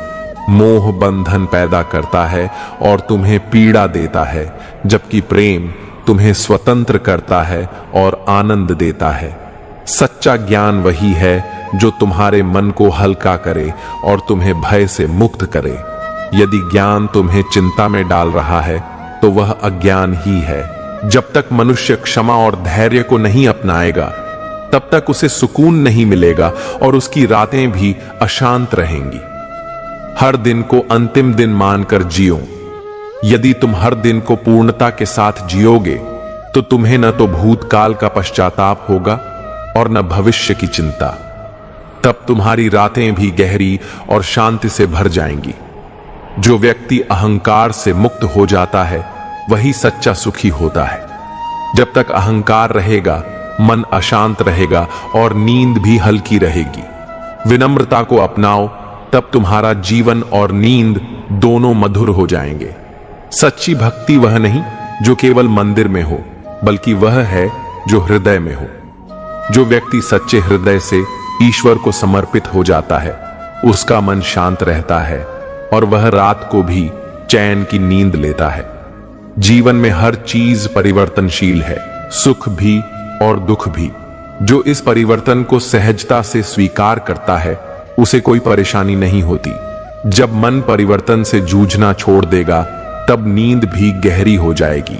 मोह बंधन पैदा करता है और तुम्हें पीड़ा देता है, जबकि प्रेम तुम्हें स्वतंत्र करता है और आनंद देता है। सच्चा ज्ञान वही है जो तुम्हारे मन को हल्का करे और तुम्हें भय से मुक्त करे। यदि ज्ञान तुम्हें चिंता में डाल रहा है, तो वह अज्ञान ही है। जब तक मनुष्य क्षमा और धैर्य को नहीं अपनाएगा, तब तक उसे सुकून नहीं मिलेगा और उसकी रातें भी अशांत रहेंगी। हर दिन को अंतिम दिन मानकर जियो। यदि तुम हर दिन को पूर्णता के साथ जियोगे, तो तुम्हें न तो भूतकाल का पश्चाताप होगा और न भविष्य की चिंता। तब तुम्हारी रातें भी गहरी और शांति से भर जाएंगी। जो व्यक्ति अहंकार से मुक्त हो जाता है वही सच्चा सुखी होता है। जब तक अहंकार रहेगा मन अशांत रहेगा और नींद भी हल्की रहेगी। विनम्रता को अपनाओ, तब तुम्हारा जीवन और नींद दोनों मधुर हो जाएंगे। सच्ची भक्ति वह नहीं जो केवल मंदिर में हो, बल्कि वह है जो हृदय में हो। जो व्यक्ति सच्चे हृदय से ईश्वर को समर्पित हो जाता है उसका मन शांत रहता है और वह रात को भी चैन की नींद लेता है। जीवन में हर चीज परिवर्तनशील है, सुख भी और दुख भी। जो इस परिवर्तन को सहजता से स्वीकार करता है उसे कोई परेशानी नहीं होती। जब मन परिवर्तन से जूझना छोड़ देगा तब नींद भी गहरी हो जाएगी।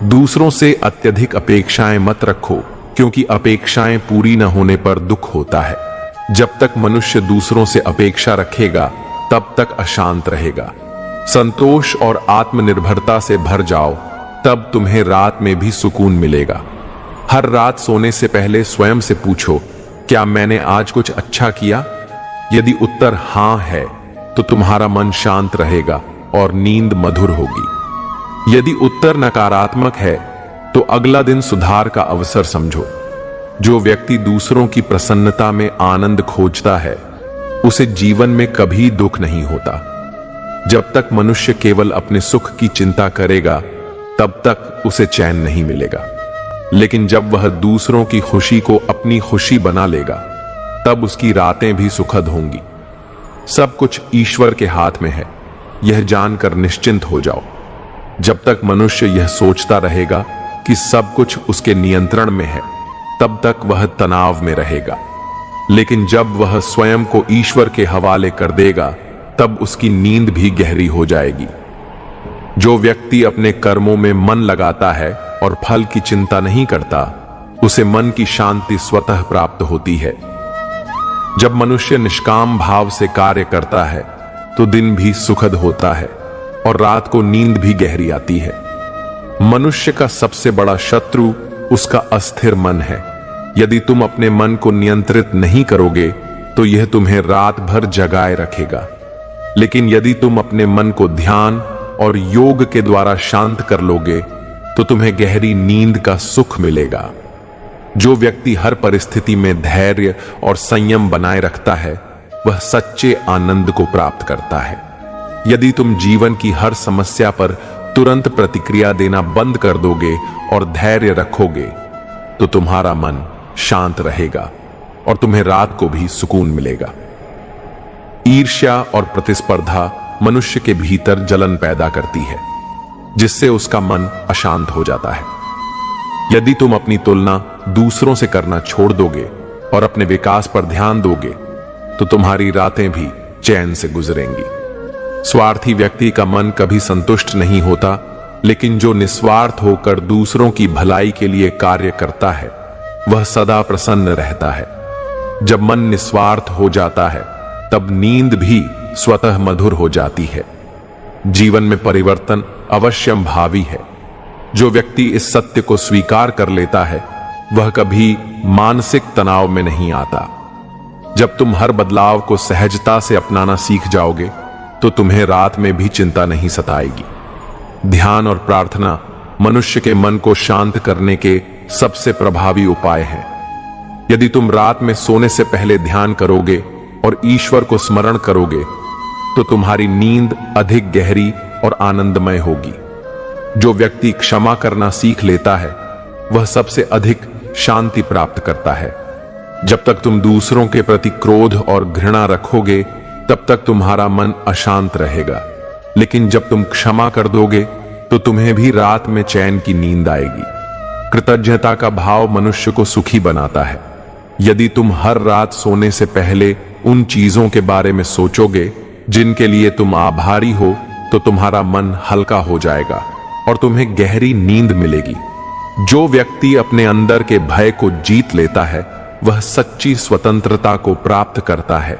दूसरों से अत्यधिक अपेक्षाएं मत रखो, क्योंकि अपेक्षाएं पूरी न होने पर दुख होता है। जब तक मनुष्य दूसरों से अपेक्षा रखेगा तब तक अशांत रहेगा। संतोष और आत्मनिर्भरता से भर जाओ, तब तुम्हें रात में भी सुकून मिलेगा। हर रात सोने से पहले स्वयं से पूछो, क्या मैंने आज कुछ अच्छा किया? यदि उत्तर हां है तो तुम्हारा मन शांत रहेगा और नींद मधुर होगी। यदि उत्तर नकारात्मक है तो अगला दिन सुधार का अवसर समझो। जो व्यक्ति दूसरों की प्रसन्नता में आनंद खोजता है उसे जीवन में कभी दुख नहीं होता। जब तक मनुष्य केवल अपने सुख की चिंता करेगा तब तक उसे चैन नहीं मिलेगा। लेकिन जब वह दूसरों की खुशी को अपनी खुशी बना लेगा तब उसकी रातें भी सुखद होंगी। सब कुछ ईश्वर के हाथ में है, यह जानकर निश्चिंत हो जाओ। जब तक मनुष्य यह सोचता रहेगा कि सब कुछ उसके नियंत्रण में है तब तक वह तनाव में रहेगा। लेकिन जब वह स्वयं को ईश्वर के हवाले कर देगा तब उसकी नींद भी गहरी हो जाएगी। जो व्यक्ति अपने कर्मों में मन लगाता है और फल की चिंता नहीं करता उसे मन की शांति स्वतः प्राप्त होती है। जब मनुष्य निष्काम भाव से कार्य करता है तो दिन भी सुखद होता है और रात को नींद भी गहरी आती है। मनुष्य का सबसे बड़ा शत्रु उसका अस्थिर मन है। यदि तुम अपने मन को नियंत्रित नहीं करोगे तो यह तुम्हें रात भर जगाए रखेगा। लेकिन यदि तुम अपने मन को ध्यान और योग के द्वारा शांत कर लोगे तो तुम्हें गहरी नींद का सुख मिलेगा। जो व्यक्ति हर परिस्थिति में धैर्य और संयम बनाए रखता है वह सच्चे आनंद को प्राप्त करता है। यदि तुम जीवन की हर समस्या पर तुरंत प्रतिक्रिया देना बंद कर दोगे और धैर्य रखोगे तो तुम्हारा मन शांत रहेगा और तुम्हें रात को भी सुकून मिलेगा। ईर्ष्या और प्रतिस्पर्धा मनुष्य के भीतर जलन पैदा करती है, जिससे उसका मन अशांत हो जाता है। यदि तुम अपनी तुलना दूसरों से करना छोड़ दोगे और अपने विकास पर ध्यान दोगे तो तुम्हारी रातें भी चैन से गुजरेंगी। स्वार्थी व्यक्ति का मन कभी संतुष्ट नहीं होता, लेकिन जो निस्वार्थ होकर दूसरों की भलाई के लिए कार्य करता है वह सदा प्रसन्न रहता है। जब मन निस्वार्थ हो जाता है तब नींद भी स्वतः मधुर हो जाती है। जीवन में परिवर्तन अवश्यम भावी है। जो व्यक्ति इस सत्य को स्वीकार कर लेता है वह कभी मानसिक तनाव में नहीं आता। जब तुम हर बदलाव को सहजता से अपनाना सीख जाओगे तो तुम्हें रात में भी चिंता नहीं सताएगी। ध्यान और प्रार्थना मनुष्य के मन को शांत करने के सबसे प्रभावी उपाय हैं। यदि तुम रात में सोने से पहले ध्यान करोगे और ईश्वर को स्मरण करोगे तो तुम्हारी नींद अधिक गहरी और आनंदमय होगी। जो व्यक्ति क्षमा करना सीख लेता है वह सबसे अधिक शांति प्राप्त करता है। जब तक तुम दूसरों के प्रति क्रोध और घृणा रखोगे तब तक तुम्हारा मन अशांत रहेगा। लेकिन जब तुम क्षमा कर दोगे तो तुम्हें भी रात में चैन की नींद आएगी। कृतज्ञता का भाव मनुष्य को सुखी बनाता है। यदि तुम हर रात सोने से पहले उन चीजों के बारे में सोचोगे जिनके लिए तुम आभारी हो तो तुम्हारा मन हल्का हो जाएगा और तुम्हें गहरी नींद मिलेगी। जो व्यक्ति अपने अंदर के भय को जीत लेता है वह सच्ची स्वतंत्रता को प्राप्त करता है।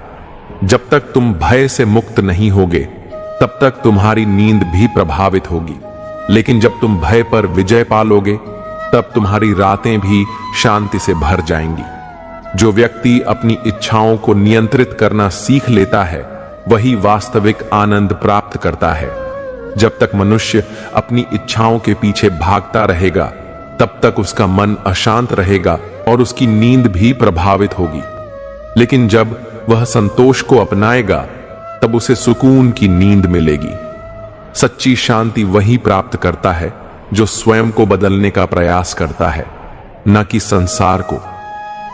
जब तक तुम भय से मुक्त नहीं होगे तब तक तुम्हारी नींद भी प्रभावित होगी। लेकिन जब तुम भय पर विजय पालोगे तब तुम्हारी रातें भी शांति से भर जाएंगी। जो व्यक्ति अपनी इच्छाओं को नियंत्रित करना सीख लेता है वही वास्तविक आनंद प्राप्त करता है। जब तक मनुष्य अपनी इच्छाओं के पीछे भागता रहेगा तब तक उसका मन अशांत रहेगा और उसकी नींद भी प्रभावित होगी। लेकिन जब वह संतोष को अपनाएगा तब उसे सुकून की नींद मिलेगी। सच्ची शांति वही प्राप्त करता है जो स्वयं को बदलने का प्रयास करता है, न कि संसार को।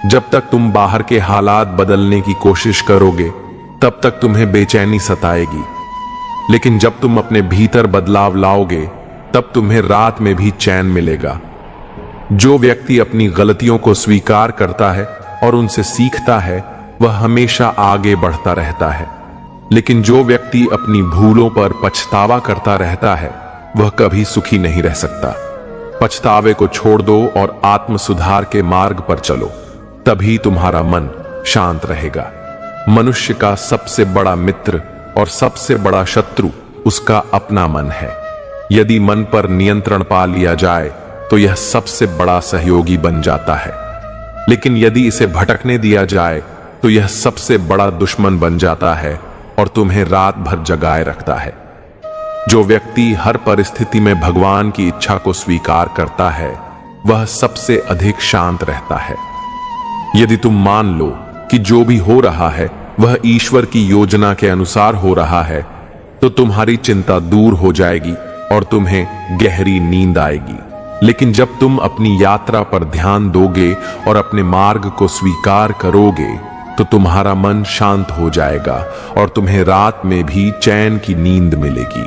जब तक तुम बाहर के हालात बदलने की कोशिश करोगे तब तक तुम्हें बेचैनी सताएगी, लेकिन जब तुम अपने भीतर बदलाव लाओगे तब तुम्हें रात में भी चैन मिलेगा। जो व्यक्ति अपनी गलतियों को स्वीकार करता है और उनसे सीखता है वह हमेशा आगे बढ़ता रहता है, लेकिन जो व्यक्ति अपनी भूलों पर पछतावा करता रहता है वह कभी सुखी नहीं रह सकता। पछतावे को छोड़ दो और आत्म सुधार के मार्ग पर चलो, तभी तुम्हारा मन शांत रहेगा। मनुष्य का सबसे बड़ा मित्र और सबसे बड़ा शत्रु उसका अपना मन है। यदि मन पर नियंत्रण पा लिया जाए तो यह सबसे बड़ा सहयोगी बन जाता है, लेकिन यदि इसे भटकने दिया जाए तो यह सबसे बड़ा दुश्मन बन जाता है और तुम्हें रात भर जगाए रखता है। जो व्यक्ति हर परिस्थिति में भगवान की इच्छा को स्वीकार करता है वह सबसे अधिक शांत रहता है। यदि तुम मान लो कि जो भी हो रहा है वह ईश्वर की योजना के अनुसार हो रहा है तो तुम्हारी चिंता दूर हो जाएगी और तुम्हें गहरी नींद आएगी। लेकिन जब तुम अपनी यात्रा पर ध्यान दोगे और अपने मार्ग को स्वीकार करोगे तो तुम्हारा मन शांत हो जाएगा और तुम्हें रात में भी चैन की नींद मिलेगी।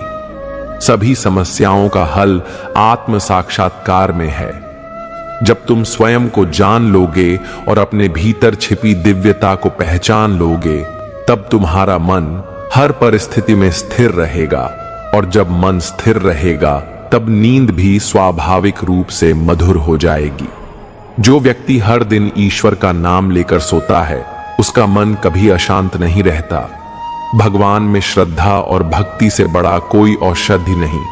सभी समस्याओं का हल आत्म साक्षात्कार में है। जब तुम स्वयं को जान लोगे और अपने भीतर छिपी दिव्यता को पहचान लोगे तब तुम्हारा मन हर परिस्थिति में स्थिर रहेगा, और जब मन स्थिर रहेगा तब नींद भी स्वाभाविक रूप से मधुर हो जाएगी। जो व्यक्ति हर दिन ईश्वर का नाम लेकर सोता है उसका मन कभी अशांत नहीं रहता। भगवान में श्रद्धा और भक्ति से बड़ा कोई औषधि नहीं।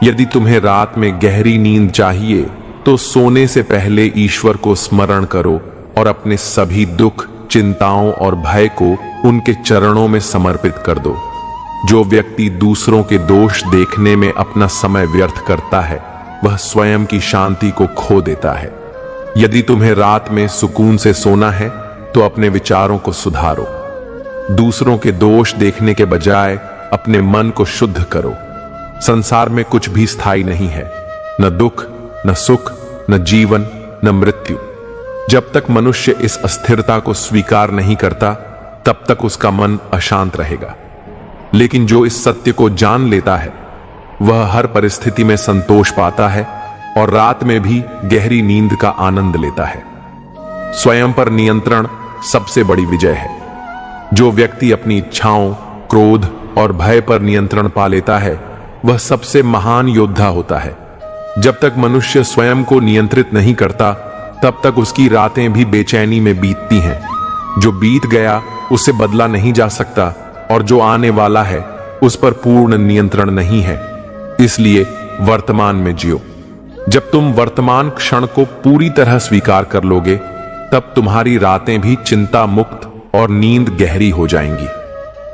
यदि तुम्हें रात में गहरी नींद चाहिए तो सोने से पहले ईश्वर को स्मरण करो और अपने सभी दुख, चिंताओं और भय को उनके चरणों में समर्पित कर दो। जो व्यक्ति दूसरों के दोष देखने में अपना समय व्यर्थ करता है वह स्वयं की शांति को खो देता है। यदि तुम्हें रात में सुकून से सोना है तो अपने विचारों को सुधारो। दूसरों के दोष देखने के बजाय अपने मन को शुद्ध करो। संसार में कुछ भी स्थायी नहीं है, न दुख, न सुख, न जीवन, न मृत्यु। जब तक मनुष्य इस अस्थिरता को स्वीकार नहीं करता तब तक उसका मन अशांत रहेगा। लेकिन जो इस सत्य को जान लेता है वह हर परिस्थिति में संतोष पाता है और रात में भी गहरी नींद का आनंद लेता है। स्वयं पर नियंत्रण सबसे बड़ी विजय है। जो व्यक्ति अपनी इच्छाओं, क्रोध और भय पर नियंत्रण पा लेता है वह सबसे महान योद्धा होता है। जब तक मनुष्य स्वयं को नियंत्रित नहीं करता तब तक उसकी रातें भी बेचैनी में बीतती हैं। जो बीत गया उसे बदला नहीं जा सकता और जो आने वाला है उस पर पूर्ण नियंत्रण नहीं है। इसलिए वर्तमान में जियो। जब तुम वर्तमान क्षण को पूरी तरह स्वीकार कर लोगे तब तुम्हारी रातें भी चिंता मुक्त और नींद गहरी हो जाएंगी।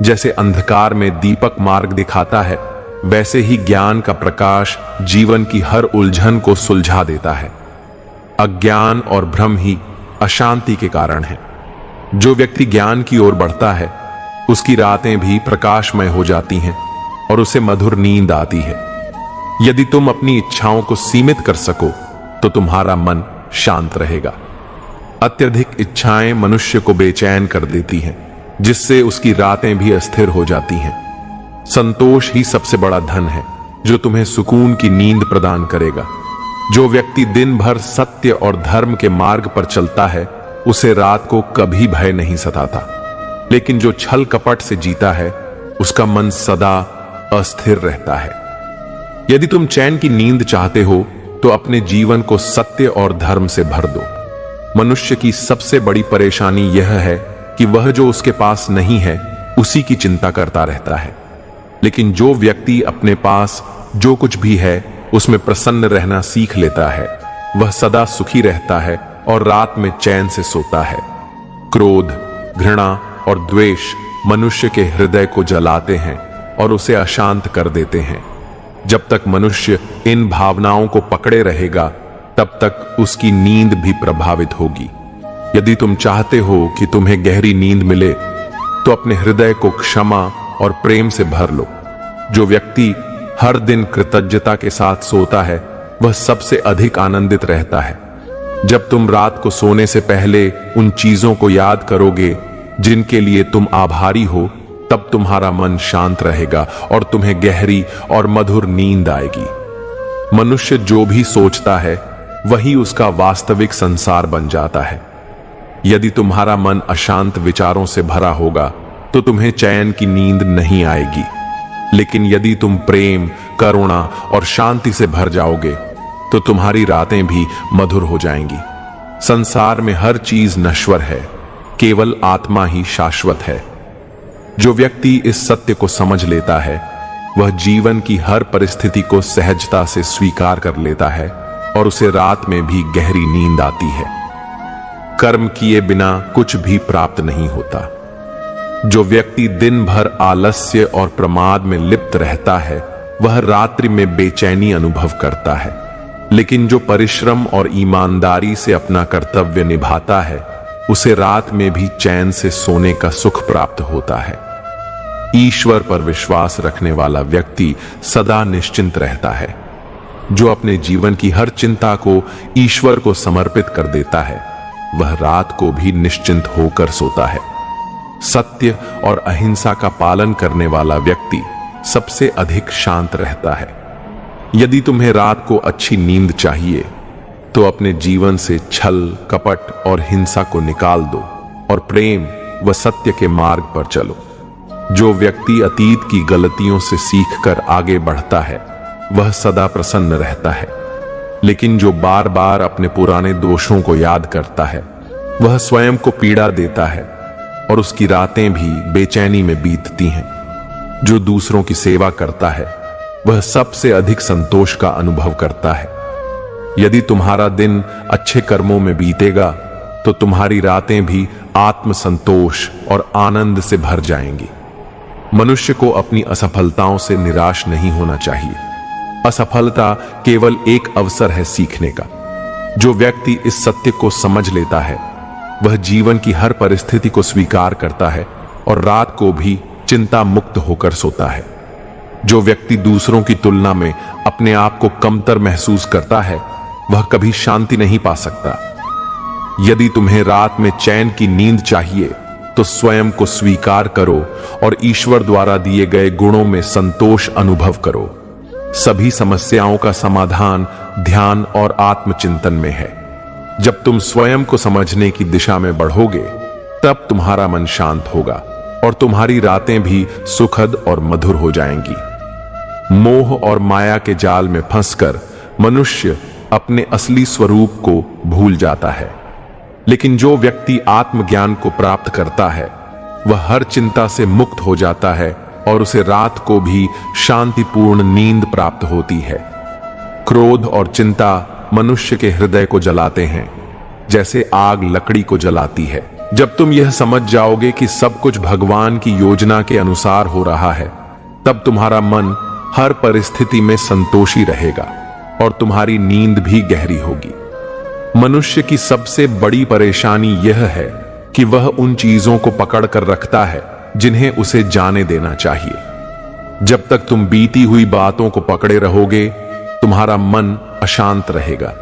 जैसे अंधकार में दीपक मार्ग दिखाता है वैसे ही ज्ञान का प्रकाश जीवन की हर उलझन को सुलझा देता है। अज्ञान और भ्रम ही अशांति के कारण है। जो व्यक्ति ज्ञान की ओर बढ़ता है उसकी रातें भी प्रकाशमय हो जाती हैं और उसे मधुर नींद आती है। यदि तुम अपनी इच्छाओं को सीमित कर सको तो तुम्हारा मन शांत रहेगा। अत्यधिक इच्छाएं मनुष्य को बेचैन कर देती हैं, जिससे उसकी रातें भी अस्थिर हो जाती हैं। संतोष ही सबसे बड़ा धन है जो तुम्हें सुकून की नींद प्रदान करेगा। जो व्यक्ति दिन भर सत्य और धर्म के मार्ग पर चलता है उसे रात को कभी भय नहीं सताता, लेकिन जो छल कपट से जीता है उसका मन सदा अस्थिर रहता है। यदि तुम चैन की नींद चाहते हो तो अपने जीवन को सत्य और धर्म से भर दो। मनुष्य की सबसे बड़ी परेशानी यह है कि वह जो उसके पास नहीं है उसी की चिंता करता रहता है, लेकिन जो व्यक्ति अपने पास जो कुछ भी है उसमें प्रसन्न रहना सीख लेता है वह सदा सुखी रहता है और रात में चैन से सोता है। क्रोध, घृणा और द्वेष मनुष्य के हृदय को जलाते हैं और उसे अशांत कर देते हैं। जब तक मनुष्य इन भावनाओं को पकड़े रहेगा, तब तक उसकी नींद भी प्रभावित होगी। यदि तुम चाहते हो कि तुम्हें गहरी नींद मिले, तो अपने हृदय को क्षमा और प्रेम से भर लो। जो व्यक्ति हर दिन कृतज्ञता के साथ सोता है, वह सबसे अधिक आनंदित रहता है। जब तुम रात को सोने से पहले उन चीजों को याद करोगे जिनके लिए तुम आभारी हो, तब तुम्हारा मन शांत रहेगा और तुम्हें गहरी और मधुर नींद आएगी। मनुष्य जो भी सोचता है, वही उसका वास्तविक संसार बन जाता है। यदि तुम्हारा मन अशांत विचारों से भरा होगा, तो तुम्हें चैन की नींद नहीं आएगी। लेकिन यदि तुम प्रेम, करुणा और शांति से भर जाओगे, तो तुम्हारी रातें भी मधुर हो जाएंगी। संसार में हर चीज नश्वर है, केवल आत्मा ही शाश्वत है। जो व्यक्ति इस सत्य को समझ लेता है, वह जीवन की हर परिस्थिति को सहजता से स्वीकार कर लेता है और उसे रात में भी गहरी नींद आती है। कर्म किए बिना कुछ भी प्राप्त नहीं होता। जो व्यक्ति दिन भर आलस्य और प्रमाद में लिप्त रहता है, वह रात्रि में बेचैनी अनुभव करता है। लेकिन जो परिश्रम और ईमानदारी से अपना कर्तव्य निभाता है, उसे रात में भी चैन से सोने का सुख प्राप्त होता है। ईश्वर पर विश्वास रखने वाला व्यक्ति सदा निश्चिंत रहता है। जो अपने जीवन की हर चिंता को ईश्वर को समर्पित कर देता है, वह रात को भी निश्चिंत होकर सोता है। सत्य और अहिंसा का पालन करने वाला व्यक्ति सबसे अधिक शांत रहता है। यदि तुम्हें रात को अच्छी नींद चाहिए, तो अपने जीवन से छल, कपट और हिंसा को निकाल दो और प्रेम व सत्य के मार्ग पर चलो। जो व्यक्ति अतीत की गलतियों से सीखकर आगे बढ़ता है, वह सदा प्रसन्न रहता है। लेकिन जो बार बार अपने पुराने दोषों को याद करता है, वह स्वयं को पीड़ा देता है और उसकी रातें भी बेचैनी में बीतती हैं। जो दूसरों की सेवा करता है, वह सबसे अधिक संतोष का अनुभव करता है। यदि तुम्हारा दिन अच्छे कर्मों में बीतेगा, तो तुम्हारी रातें भी आत्म संतोष और आनंद से भर जाएंगी। मनुष्य को अपनी असफलताओं से निराश नहीं होना चाहिए। असफलता केवल एक अवसर है सीखने का। जो व्यक्ति इस सत्य को समझ लेता है, वह जीवन की हर परिस्थिति को स्वीकार करता है और रात को भी चिंता मुक्त होकर सोता है। जो व्यक्ति दूसरों की तुलना में अपने आप को कमतर महसूस करता है, वह कभी शांति नहीं पा सकता। यदि तुम्हें रात में चैन की नींद चाहिए, तो स्वयं को स्वीकार करो और ईश्वर द्वारा दिए गए गुणों में संतोष अनुभव करो। सभी समस्याओं का समाधान ध्यान और आत्मचिंतन में है। जब तुम स्वयं को समझने की दिशा में बढ़ोगे, तब तुम्हारा मन शांत होगा और तुम्हारी रातें भी सुखद और मधुर हो जाएंगी। मोह और माया के जाल में फंसकर मनुष्य अपने असली स्वरूप को भूल जाता है। लेकिन जो व्यक्ति आत्मज्ञान को प्राप्त करता है, वह हर चिंता से मुक्त हो जाता है और उसे रात को भी शांतिपूर्ण नींद प्राप्त होती है। क्रोध और चिंता मनुष्य के हृदय को जलाते हैं, जैसे आग लकड़ी को जलाती है। जब तुम यह समझ जाओगे कि सब कुछ भगवान की योजना के अनुसार हो रहा है, तब तुम्हारा मन हर परिस्थिति में संतोषी रहेगा और तुम्हारी नींद भी गहरी होगी। मनुष्य की सबसे बड़ी परेशानी यह है कि वह उन चीजों को पकड़ कर रखता है जिन्हें उसे जाने देना चाहिए। जब तक तुम बीती हुई बातों को पकड़े रहोगे, तुम्हारा मन अशांत रहेगा।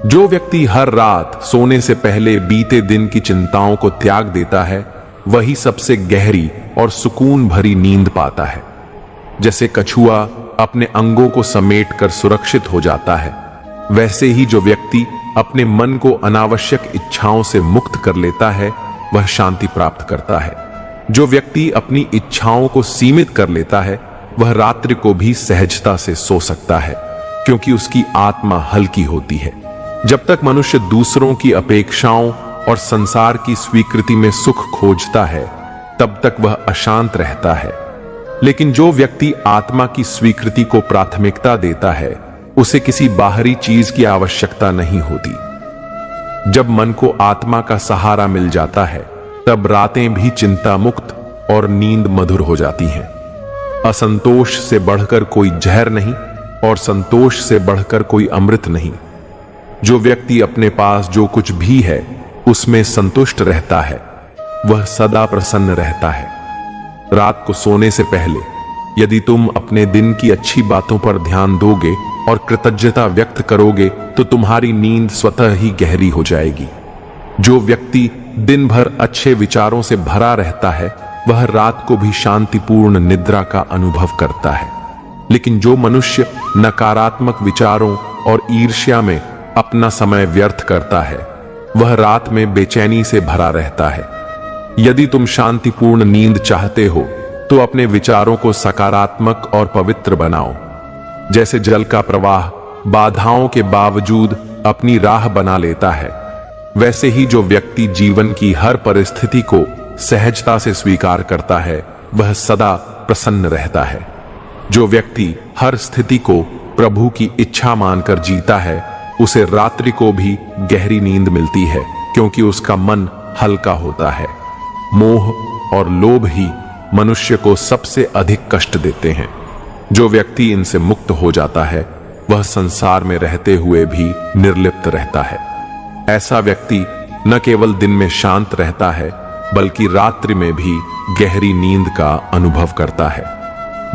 जो व्यक्ति हर रात सोने से पहले बीते दिन की चिंताओं को त्याग देता है, वही सबसे गहरी और सुकून भरी नींद पाता है। जैसे कछुआ अपने अंगों को समेटकर सुरक्षित हो जाता है, वैसे ही जो व्यक्ति अपने मन को अनावश्यक इच्छाओं से मुक्त कर लेता है, वह शांति प्राप्त करता है। जो व्यक्ति अपनी इच्छाओं को सीमित कर लेता है, वह रात्रि को भी सहजता से सो सकता है, क्योंकि उसकी आत्मा हल्की होती है। जब तक मनुष्य दूसरों की अपेक्षाओं और संसार की स्वीकृति में सुख खोजता है, तब तक वह अशांत रहता है। लेकिन जो व्यक्ति आत्मा की स्वीकृति को प्राथमिकता देता है, उसे किसी बाहरी चीज की आवश्यकता नहीं होती। जब मन को आत्मा का सहारा मिल जाता है, तब रातें भी चिंता मुक्त और नींद मधुर हो जाती हैं। असंतोष से बढ़कर कोई जहर नहीं और संतोष से बढ़कर कोई अमृत नहीं। जो व्यक्ति अपने पास जो कुछ भी है उसमें संतुष्ट रहता है, वह सदा प्रसन्न रहता है। रात को सोने से पहले यदि तुम अपने दिन की अच्छी बातों पर ध्यान दोगे और कृतज्ञता व्यक्त करोगे तो तुम्हारी नींद स्वतः ही गहरी हो जाएगी। जो व्यक्ति दिन भर अच्छे विचारों से भरा रहता है, वह रात को भी शांतिपूर्ण निद्रा का अनुभव करता है। लेकिन जो मनुष्य नकारात्मक विचारों और ईर्ष्या में अपना समय व्यर्थ करता है, वह रात में बेचैनी से भरा रहता है। यदि तुम शांतिपूर्ण नींद चाहते हो तो अपने विचारों को सकारात्मक और पवित्र बनाओ। जैसे जल का प्रवाह बाधाओं के बावजूद अपनी राह बना लेता है, वैसे ही जो व्यक्ति जीवन की हर परिस्थिति को सहजता से स्वीकार करता है, वह सदा प्रसन्न रहता है। जो व्यक्ति हर स्थिति को प्रभु की इच्छा मानकर जीता है, उसे रात्रि को भी गहरी नींद मिलती है, क्योंकि उसका मन हल्का होता है। मोह और लोभ ही मनुष्य को सबसे अधिक कष्ट देते हैं। जो व्यक्ति इनसे मुक्त हो जाता है, वह संसार में रहते हुए भी निर्लिप्त रहता है। ऐसा व्यक्ति न केवल दिन में शांत रहता है, बल्कि रात्रि में भी गहरी नींद का अनुभव करता है।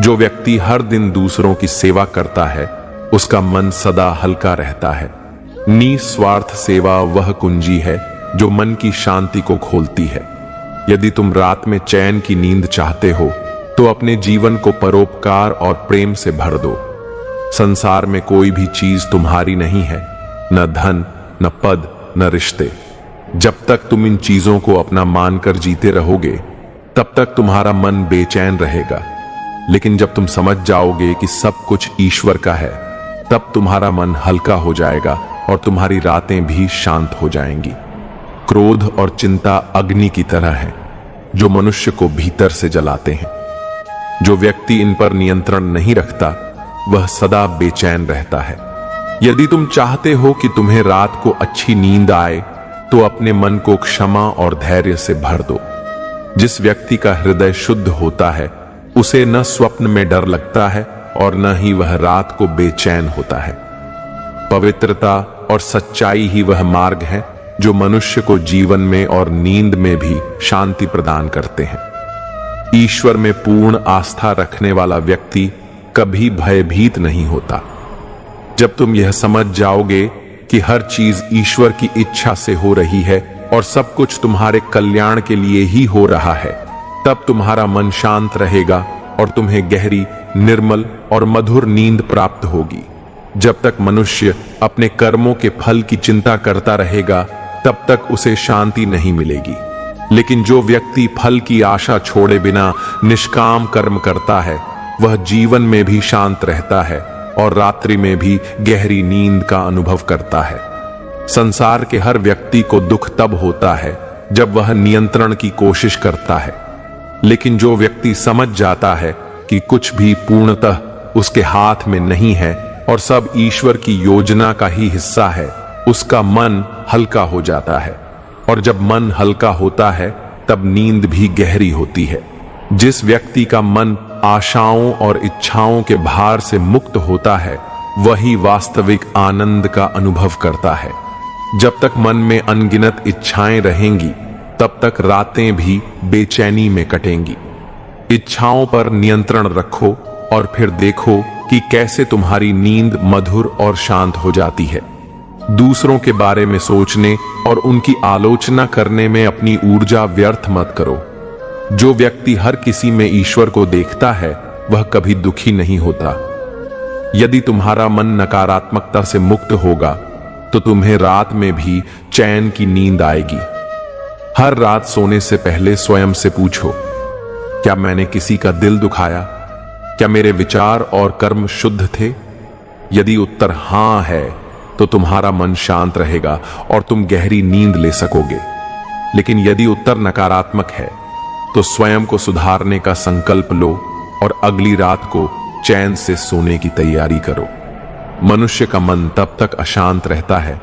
जो व्यक्ति हर दिन दूसरों की सेवा करता है, उसका मन सदा हल्का रहता है। निस्वार्थ सेवा वह कुंजी है जो मन की शांति को खोलती है। यदि तुम रात में चैन की नींद चाहते हो तो अपने जीवन को परोपकार और प्रेम से भर दो। संसार में कोई भी चीज तुम्हारी नहीं है, न धन, न पद, न रिश्ते। जब तक तुम इन चीजों को अपना मानकर जीते रहोगे, तब तक तुम्हारा मन बेचैन रहेगा। लेकिन जब तुम समझ जाओगे कि सब कुछ ईश्वर का है, तब तुम्हारा मन हल्का हो जाएगा और तुम्हारी रातें भी शांत हो जाएंगी। क्रोध और चिंता अग्नि की तरह है जो मनुष्य को भीतर से जलाते हैं। जो व्यक्ति इन पर नियंत्रण नहीं रखता, वह सदा बेचैन रहता है। यदि तुम चाहते हो कि तुम्हें रात को अच्छी नींद आए, तो अपने मन को क्षमा और धैर्य से भर दो। जिस व्यक्ति का हृदय शुद्ध होता है, उसे न स्वप्न में डर लगता है और न ही वह रात को बेचैन होता है। पवित्रता और सच्चाई ही वह मार्ग है जो मनुष्य को जीवन में और नींद में भी शांति प्रदान करते हैं। ईश्वर में पूर्ण आस्था रखने वाला व्यक्ति कभी भयभीत नहीं होता। जब तुम यह समझ जाओगे कि हर चीज ईश्वर की इच्छा से हो रही है और सब कुछ तुम्हारे कल्याण के लिए ही हो रहा है, तब तुम्हारा मन शांत रहेगा और तुम्हें गहरी, निर्मल और मधुर नींद प्राप्त होगी। जब तक मनुष्य अपने कर्मों के फल की चिंता करता रहेगा, तब तक उसे शांति नहीं मिलेगी। लेकिन जो व्यक्ति फल की आशा छोड़े बिना निष्काम कर्म करता है, वह जीवन में भी शांत रहता है और रात्रि में भी गहरी नींद का अनुभव करता है। संसार के हर व्यक्ति को दुख तब होता है जब वह नियंत्रण की कोशिश करता है। लेकिन जो व्यक्ति समझ जाता है कि कुछ भी पूर्णतः उसके हाथ में नहीं है और सब ईश्वर की योजना का ही हिस्सा है, उसका मन हल्का हो जाता है। और जब मन हल्का होता है, तब नींद भी गहरी होती है। जिस व्यक्ति का मन आशाओं और इच्छाओं के भार से मुक्त होता है, वही वास्तविक आनंद का अनुभव करता है। जब तक मन में अनगिनत इच्छाएं रहेंगी, तब तक रातें भी बेचैनी में कटेंगी। इच्छाओं पर नियंत्रण रखो और फिर देखो कि कैसे तुम्हारी नींद मधुर और शांत हो जाती है। दूसरों के बारे में सोचने और उनकी आलोचना करने में अपनी ऊर्जा व्यर्थ मत करो। जो व्यक्ति हर किसी में ईश्वर को देखता है, वह कभी दुखी नहीं होता। यदि तुम्हारा मन नकारात्मकता से मुक्त होगा, तो तुम्हें रात में भी चैन की नींद आएगी। हर रात सोने से पहले स्वयं से पूछो, क्या मैंने किसी का दिल दुखाया? क्या मेरे विचार और कर्म शुद्ध थे? यदि उत्तर हां है, तो तुम्हारा मन शांत रहेगा और तुम गहरी नींद ले सकोगे। लेकिन यदि उत्तर नकारात्मक है, तो स्वयं को सुधारने का संकल्प लो और अगली रात को चैन से सोने की तैयारी करो। मनुष्य का मन तब तक अशांत रहता है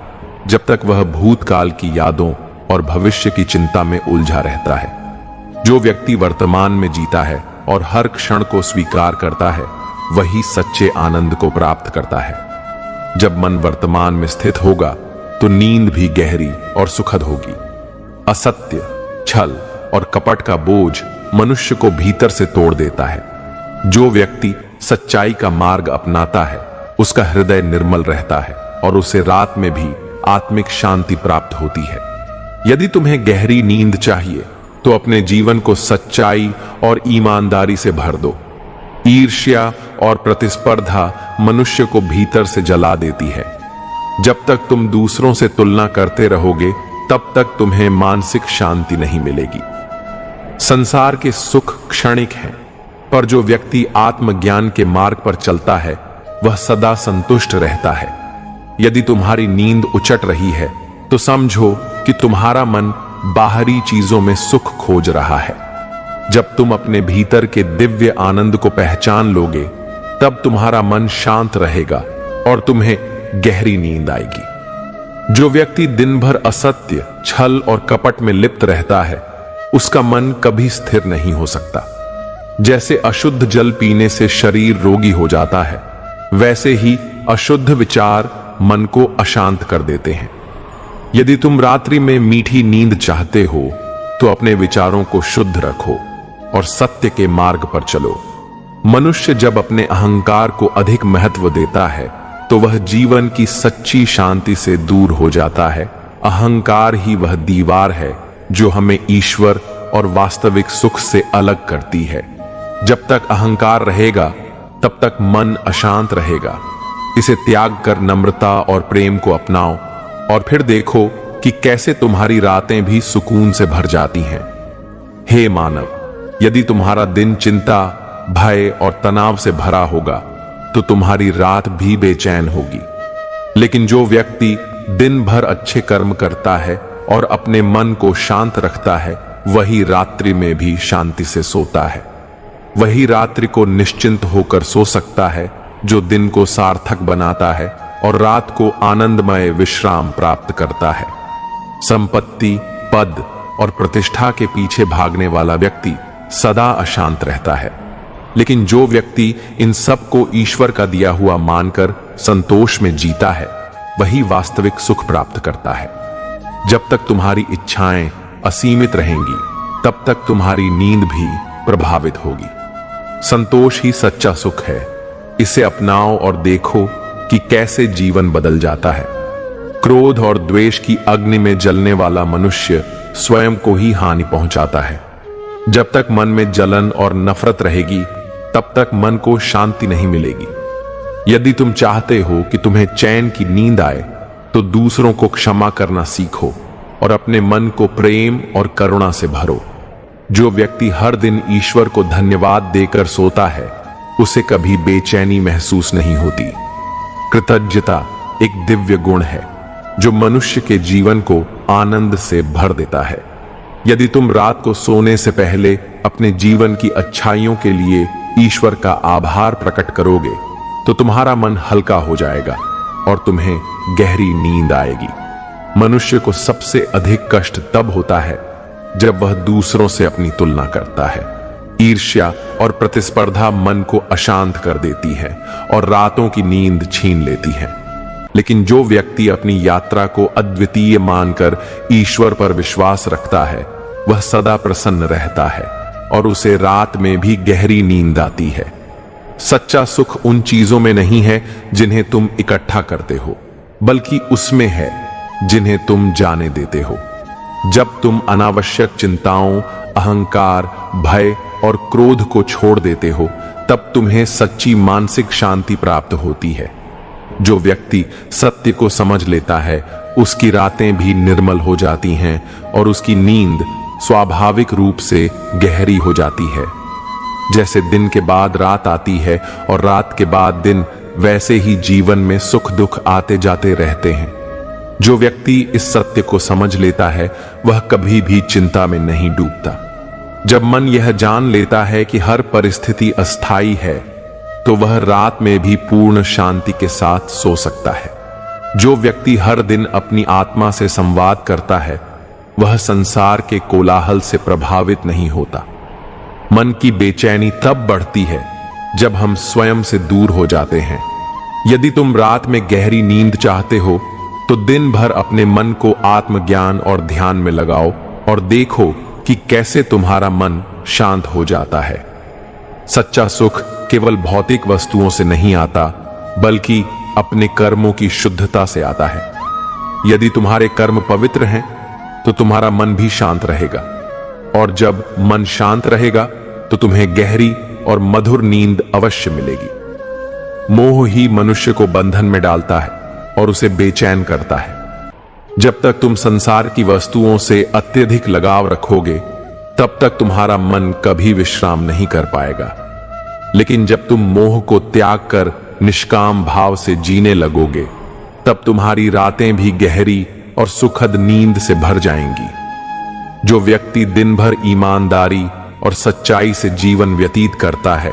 जब तक वह भूतकाल की यादों और भविष्य की चिंता में उलझा रहता है। जो व्यक्ति वर्तमान में जीता है और हर क्षण को स्वीकार करता है, वही सच्चे आनंद को प्राप्त करता है। जब मन वर्तमान में स्थित होगा तो नींद भी गहरी और सुखद होगी। असत्य, छल और कपट का बोझ मनुष्य को भीतर से तोड़ देता है। जो व्यक्ति सच्चाई का मार्ग अपनाता है, उसका हृदय निर्मल रहता है और उसे रात में भी आत्मिक शांति प्राप्त होती है। यदि तुम्हें गहरी नींद चाहिए तो अपने जीवन को सच्चाई और ईमानदारी से भर दो। ईर्ष्या और प्रतिस्पर्धा मनुष्य को भीतर से जला देती है। जब तक तुम दूसरों से तुलना करते रहोगे, तब तक तुम्हें मानसिक शांति नहीं मिलेगी। संसार के सुख क्षणिक हैं, पर जो व्यक्ति आत्मज्ञान के मार्ग पर चलता है, वह सदा संतुष्ट रहता है। यदि तुम्हारी नींद उचट रही है, तो समझो कि तुम्हारा मन बाहरी चीजों में सुख खोज रहा है। जब तुम अपने भीतर के दिव्य आनंद को पहचान लोगे, तब तुम्हारा मन शांत रहेगा और तुम्हें गहरी नींद आएगी। जो व्यक्ति दिन भर असत्य, छल और कपट में लिप्त रहता है, उसका मन कभी स्थिर नहीं हो सकता। जैसे अशुद्ध जल पीने से शरीर रोगी हो जाता है, वैसे ही अशुद्ध विचार मन को अशांत कर देते हैं। यदि तुम रात्रि में मीठी नींद चाहते हो, तो अपने विचारों को शुद्ध रखो और सत्य के मार्ग पर चलो। मनुष्य जब अपने अहंकार को अधिक महत्व देता है, तो वह जीवन की सच्ची शांति से दूर हो जाता है। अहंकार ही वह दीवार है जो हमें ईश्वर और वास्तविक सुख से अलग करती है। जब तक अहंकार रहेगा, तब तक मन अशांत रहेगा। इसे त्याग कर नम्रता और प्रेम को अपनाओ और फिर देखो कि कैसे तुम्हारी रातें भी सुकून से भर जाती हैं। हे मानव, यदि तुम्हारा दिन चिंता, भय और तनाव से भरा होगा, तो तुम्हारी रात भी बेचैन होगी। लेकिन जो व्यक्ति दिन भर अच्छे कर्म करता है और अपने मन को शांत रखता है, वही रात्रि में भी शांति से सोता है। वही रात्रि को निश्चिंत होकर सो सकता है, जो दिन को सार्थक बनाता है और रात को आनंदमय विश्राम प्राप्त करता है। संपत्ति, पद और प्रतिष्ठा के पीछे भागने वाला व्यक्ति सदा अशांत रहता है। लेकिन जो व्यक्ति इन सब को ईश्वर का दिया हुआ मानकर संतोष में जीता है, वही वास्तविक सुख प्राप्त करता है। जब तक तुम्हारी इच्छाएं असीमित रहेंगी, तब तक तुम्हारी नींद भी प्रभावित होगी। संतोष ही सच्चा सुख है। इसे अपनाओ और देखो कि कैसे जीवन बदल जाता है। क्रोध और द्वेष की अग्नि में जलने वाला मनुष्य स्वयं को ही हानि पहुंचाता है। जब तक मन में जलन और नफरत रहेगी, तब तक मन को शांति नहीं मिलेगी। यदि तुम चाहते हो कि तुम्हें चैन की नींद आए, तो दूसरों को क्षमा करना सीखो और अपने मन को प्रेम और करुणा से भरो। जो व्यक्ति हर दिन ईश्वर को धन्यवाद देकर सोता है, उसे कभी बेचैनी महसूस नहीं होती। कृतज्ञता एक दिव्य गुण है जो मनुष्य के जीवन को आनंद से भर देता है। यदि तुम रात को सोने से पहले अपने जीवन की अच्छाइयों के लिए ईश्वर का आभार प्रकट करोगे, तो तुम्हारा मन हल्का हो जाएगा और तुम्हें गहरी नींद आएगी। मनुष्य को सबसे अधिक कष्ट तब होता है जब वह दूसरों से अपनी तुलना करता है। ईर्ष्या और प्रतिस्पर्धा मन को अशांत कर देती है और रातों की नींद छीन लेती है। लेकिन जो व्यक्ति अपनी यात्रा को अद्वितीय मानकर ईश्वर पर विश्वास रखता है, वह सदा प्रसन्न रहता है और उसे रात में भी गहरी नींद आती है। सच्चा सुख उन चीजों में नहीं है जिन्हें तुम इकट्ठा करते हो, बल्कि उसमें है जिन्हें तुम जाने देते हो। जब तुम अनावश्यक चिंताओं, अहंकार, भय और क्रोध को छोड़ देते हो, तब तुम्हें सच्ची मानसिक शांति प्राप्त होती है। जो व्यक्ति सत्य को समझ लेता है, उसकी रातें भी निर्मल हो जाती हैं और उसकी नींद स्वाभाविक रूप से गहरी हो जाती है। जैसे दिन के बाद रात आती है और रात के बाद दिन, वैसे ही जीवन में सुख दुख आते जाते रहते हैं। जो व्यक्ति इस सत्य को समझ लेता है, वह कभी भी चिंता में नहीं डूबता। जब मन यह जान लेता है कि हर परिस्थिति अस्थायी है, तो वह रात में भी पूर्ण शांति के साथ सो सकता है। जो व्यक्ति हर दिन अपनी आत्मा से संवाद करता है वह संसार के कोलाहल से प्रभावित नहीं होता। मन की बेचैनी तब बढ़ती है जब हम स्वयं से दूर हो जाते हैं। यदि तुम रात में गहरी नींद चाहते हो तो दिन भर अपने मन को आत्मज्ञान और ध्यान में लगाओ और देखो कि कैसे तुम्हारा मन शांत हो जाता है। सच्चा सुख केवल भौतिक वस्तुओं से नहीं आता बल्कि अपने कर्मों की शुद्धता से आता है। यदि तुम्हारे कर्म पवित्र हैं तो तुम्हारा मन भी शांत रहेगा, और जब मन शांत रहेगा तो तुम्हें गहरी और मधुर नींद अवश्य मिलेगी। मोह ही मनुष्य को बंधन में डालता है और उसे बेचैन करता है। जब तक तुम संसार की वस्तुओं से अत्यधिक लगाव रखोगे तब तक तुम्हारा मन कभी विश्राम नहीं कर पाएगा। लेकिन जब तुम मोह को त्याग कर निष्काम भाव से जीने लगोगे तब तुम्हारी रातें भी गहरी और सुखद नींद से भर जाएंगी। जो व्यक्ति दिन भर ईमानदारी और सच्चाई से जीवन व्यतीत करता है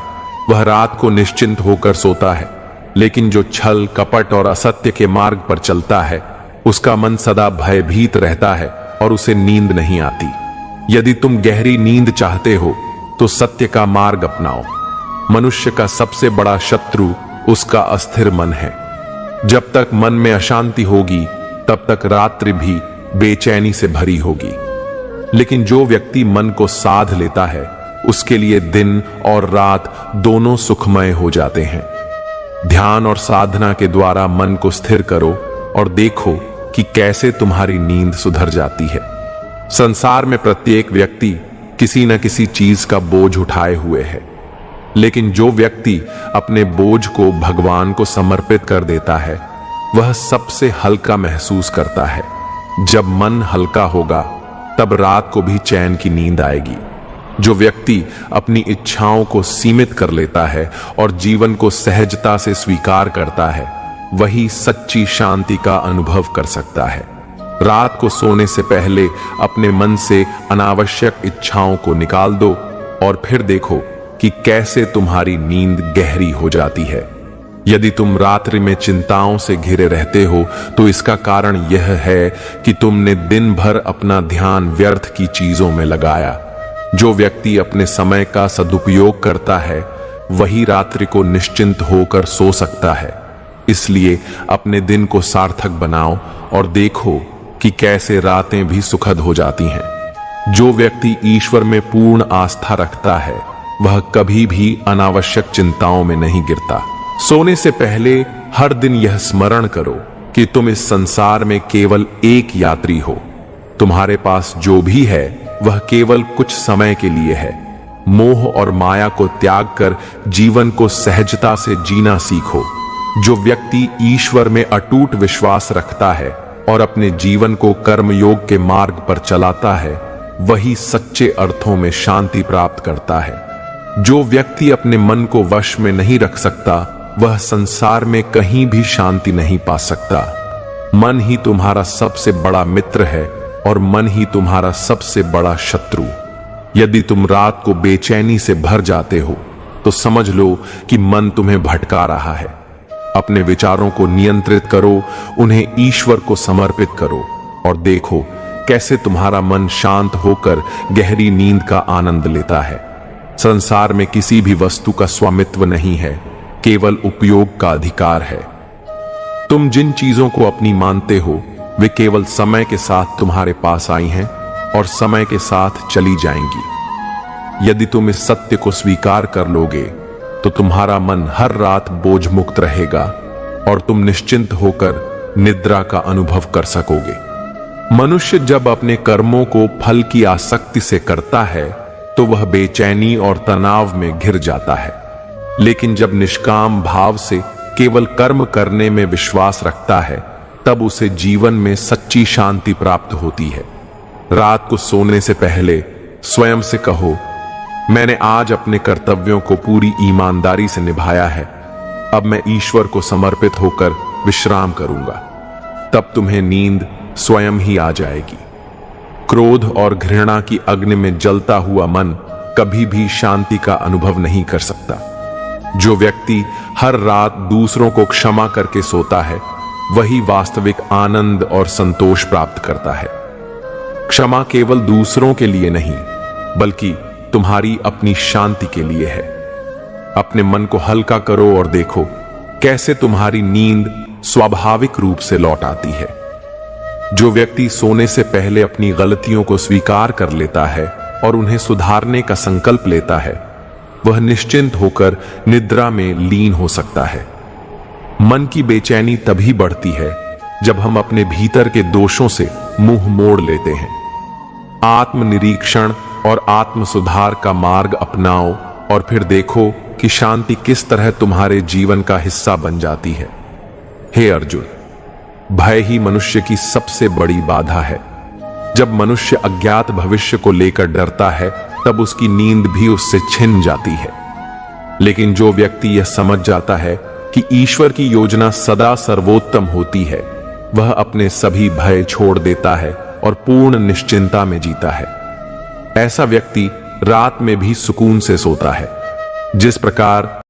वह रात को निश्चिंत होकर सोता है, लेकिन जो छल कपट और असत्य के मार्ग पर चलता है उसका मन सदा भयभीत रहता है और उसे नींद नहीं आती। यदि तुम गहरी नींद चाहते हो तो सत्य का मार्ग अपनाओ। मनुष्य का सबसे बड़ा शत्रु उसका अस्थिर मन है। जब तक मन में अशांति होगी तब तक रात्रि भी बेचैनी से भरी होगी। लेकिन जो व्यक्ति मन को साध लेता है उसके लिए दिन और रात दोनों सुखमय हो जाते हैं। ध्यान और साधना के द्वारा मन को स्थिर करो और देखो कि कैसे तुम्हारी नींद सुधर जाती है। संसार में प्रत्येक व्यक्ति किसी न किसी चीज का बोझ उठाए हुए है, लेकिन जो व्यक्ति अपने बोझ को भगवान को समर्पित कर देता है वह सबसे हल्का महसूस करता है। जब मन हल्का होगा तब रात को भी चैन की नींद आएगी। जो व्यक्ति अपनी इच्छाओं को सीमित कर लेता है और जीवन को सहजता से स्वीकार करता है वही सच्ची शांति का अनुभव कर सकता है। रात को सोने से पहले अपने मन से अनावश्यक इच्छाओं को निकाल दो और फिर देखो कि कैसे तुम्हारी नींद गहरी हो जाती है। यदि तुम रात्रि में चिंताओं से घिरे रहते हो तो इसका कारण यह है कि तुमने दिन भर अपना ध्यान व्यर्थ की चीजों में लगाया। जो व्यक्ति अपने समय का सदुपयोग करता है वही रात्रि को निश्चिंत होकर सो सकता है। इसलिए अपने दिन को सार्थक बनाओ और देखो कि कैसे रातें भी सुखद हो जाती हैं। जो व्यक्ति ईश्वर में पूर्ण आस्था रखता है वह कभी भी अनावश्यक चिंताओं में नहीं गिरता। सोने से पहले हर दिन यह स्मरण करो कि तुम इस संसार में केवल एक यात्री हो। तुम्हारे पास जो भी है वह केवल कुछ समय के लिए है। मोह और माया को त्याग कर जीवन को सहजता से जीना सीखो। जो व्यक्ति ईश्वर में अटूट विश्वास रखता है और अपने जीवन को कर्मयोग के मार्ग पर चलाता है वही सच्चे अर्थों में शांति प्राप्त करता है। जो व्यक्ति अपने मन को वश में नहीं रख सकता वह संसार में कहीं भी शांति नहीं पा सकता। मन ही तुम्हारा सबसे बड़ा मित्र है और मन ही तुम्हारा सबसे बड़ा शत्रु। यदि तुम रात को बेचैनी से भर जाते हो तो समझ लो कि मन तुम्हें भटका रहा है। अपने विचारों को नियंत्रित करो, उन्हें ईश्वर को समर्पित करो और देखो कैसे तुम्हारा मन शांत होकर गहरी नींद का आनंद लेता है। संसार में किसी भी वस्तु का स्वामित्व नहीं है, केवल उपयोग का अधिकार है। तुम जिन चीजों को अपनी मानते हो वे केवल समय के साथ तुम्हारे पास आई हैं और समय के साथ चली जाएंगी। यदि तुम इस सत्य को स्वीकार कर लोगे तो तुम्हारा मन हर रात बोझ मुक्त रहेगा और तुम निश्चिंत होकर निद्रा का अनुभव कर सकोगे। मनुष्य जब अपने कर्मों को फल की आसक्ति से करता है तो वह बेचैनी और तनाव में घिर जाता है, लेकिन जब निष्काम भाव से केवल कर्म करने में विश्वास रखता है तब उसे जीवन में सच्ची शांति प्राप्त होती है। रात को सोने से पहले स्वयं से कहो, मैंने आज अपने कर्तव्यों को पूरी ईमानदारी से निभाया है, अब मैं ईश्वर को समर्पित होकर विश्राम करूंगा। तब तुम्हें नींद स्वयं ही आ जाएगी। क्रोध और घृणा की अग्नि में जलता हुआ मन कभी भी शांति का अनुभव नहीं कर सकता। जो व्यक्ति हर रात दूसरों को क्षमा करके सोता है वही वास्तविक आनंद और संतोष प्राप्त करता है। क्षमा केवल दूसरों के लिए नहीं बल्कि तुम्हारी अपनी शांति के लिए है। अपने मन को हल्का करो और देखो कैसे तुम्हारी नींद स्वाभाविक रूप से लौट आती है। जो व्यक्ति सोने से पहले अपनी गलतियों को स्वीकार कर लेता है और उन्हें सुधारने का संकल्प लेता है वह निश्चिंत होकर निद्रा में लीन हो सकता है। मन की बेचैनी तभी बढ़ती है जब हम अपने भीतर के दोषों से मुंह मोड़ लेते हैं। आत्मनिरीक्षण और आत्म सुधार का मार्ग अपनाओ और फिर देखो कि शांति किस तरह तुम्हारे जीवन का हिस्सा बन जाती है। हे अर्जुन, भय ही मनुष्य की सबसे बड़ी बाधा है। जब मनुष्य अज्ञात भविष्य को लेकर डरता है तब उसकी नींद भी उससे छिन जाती है। लेकिन जो व्यक्ति यह समझ जाता है कि ईश्वर की योजना सदा सर्वोत्तम होती है वह अपने सभी भय छोड़ देता है और पूर्ण निश्चिंता में जीता है। ऐसा व्यक्ति रात में भी सुकून से सोता है। जिस प्रकार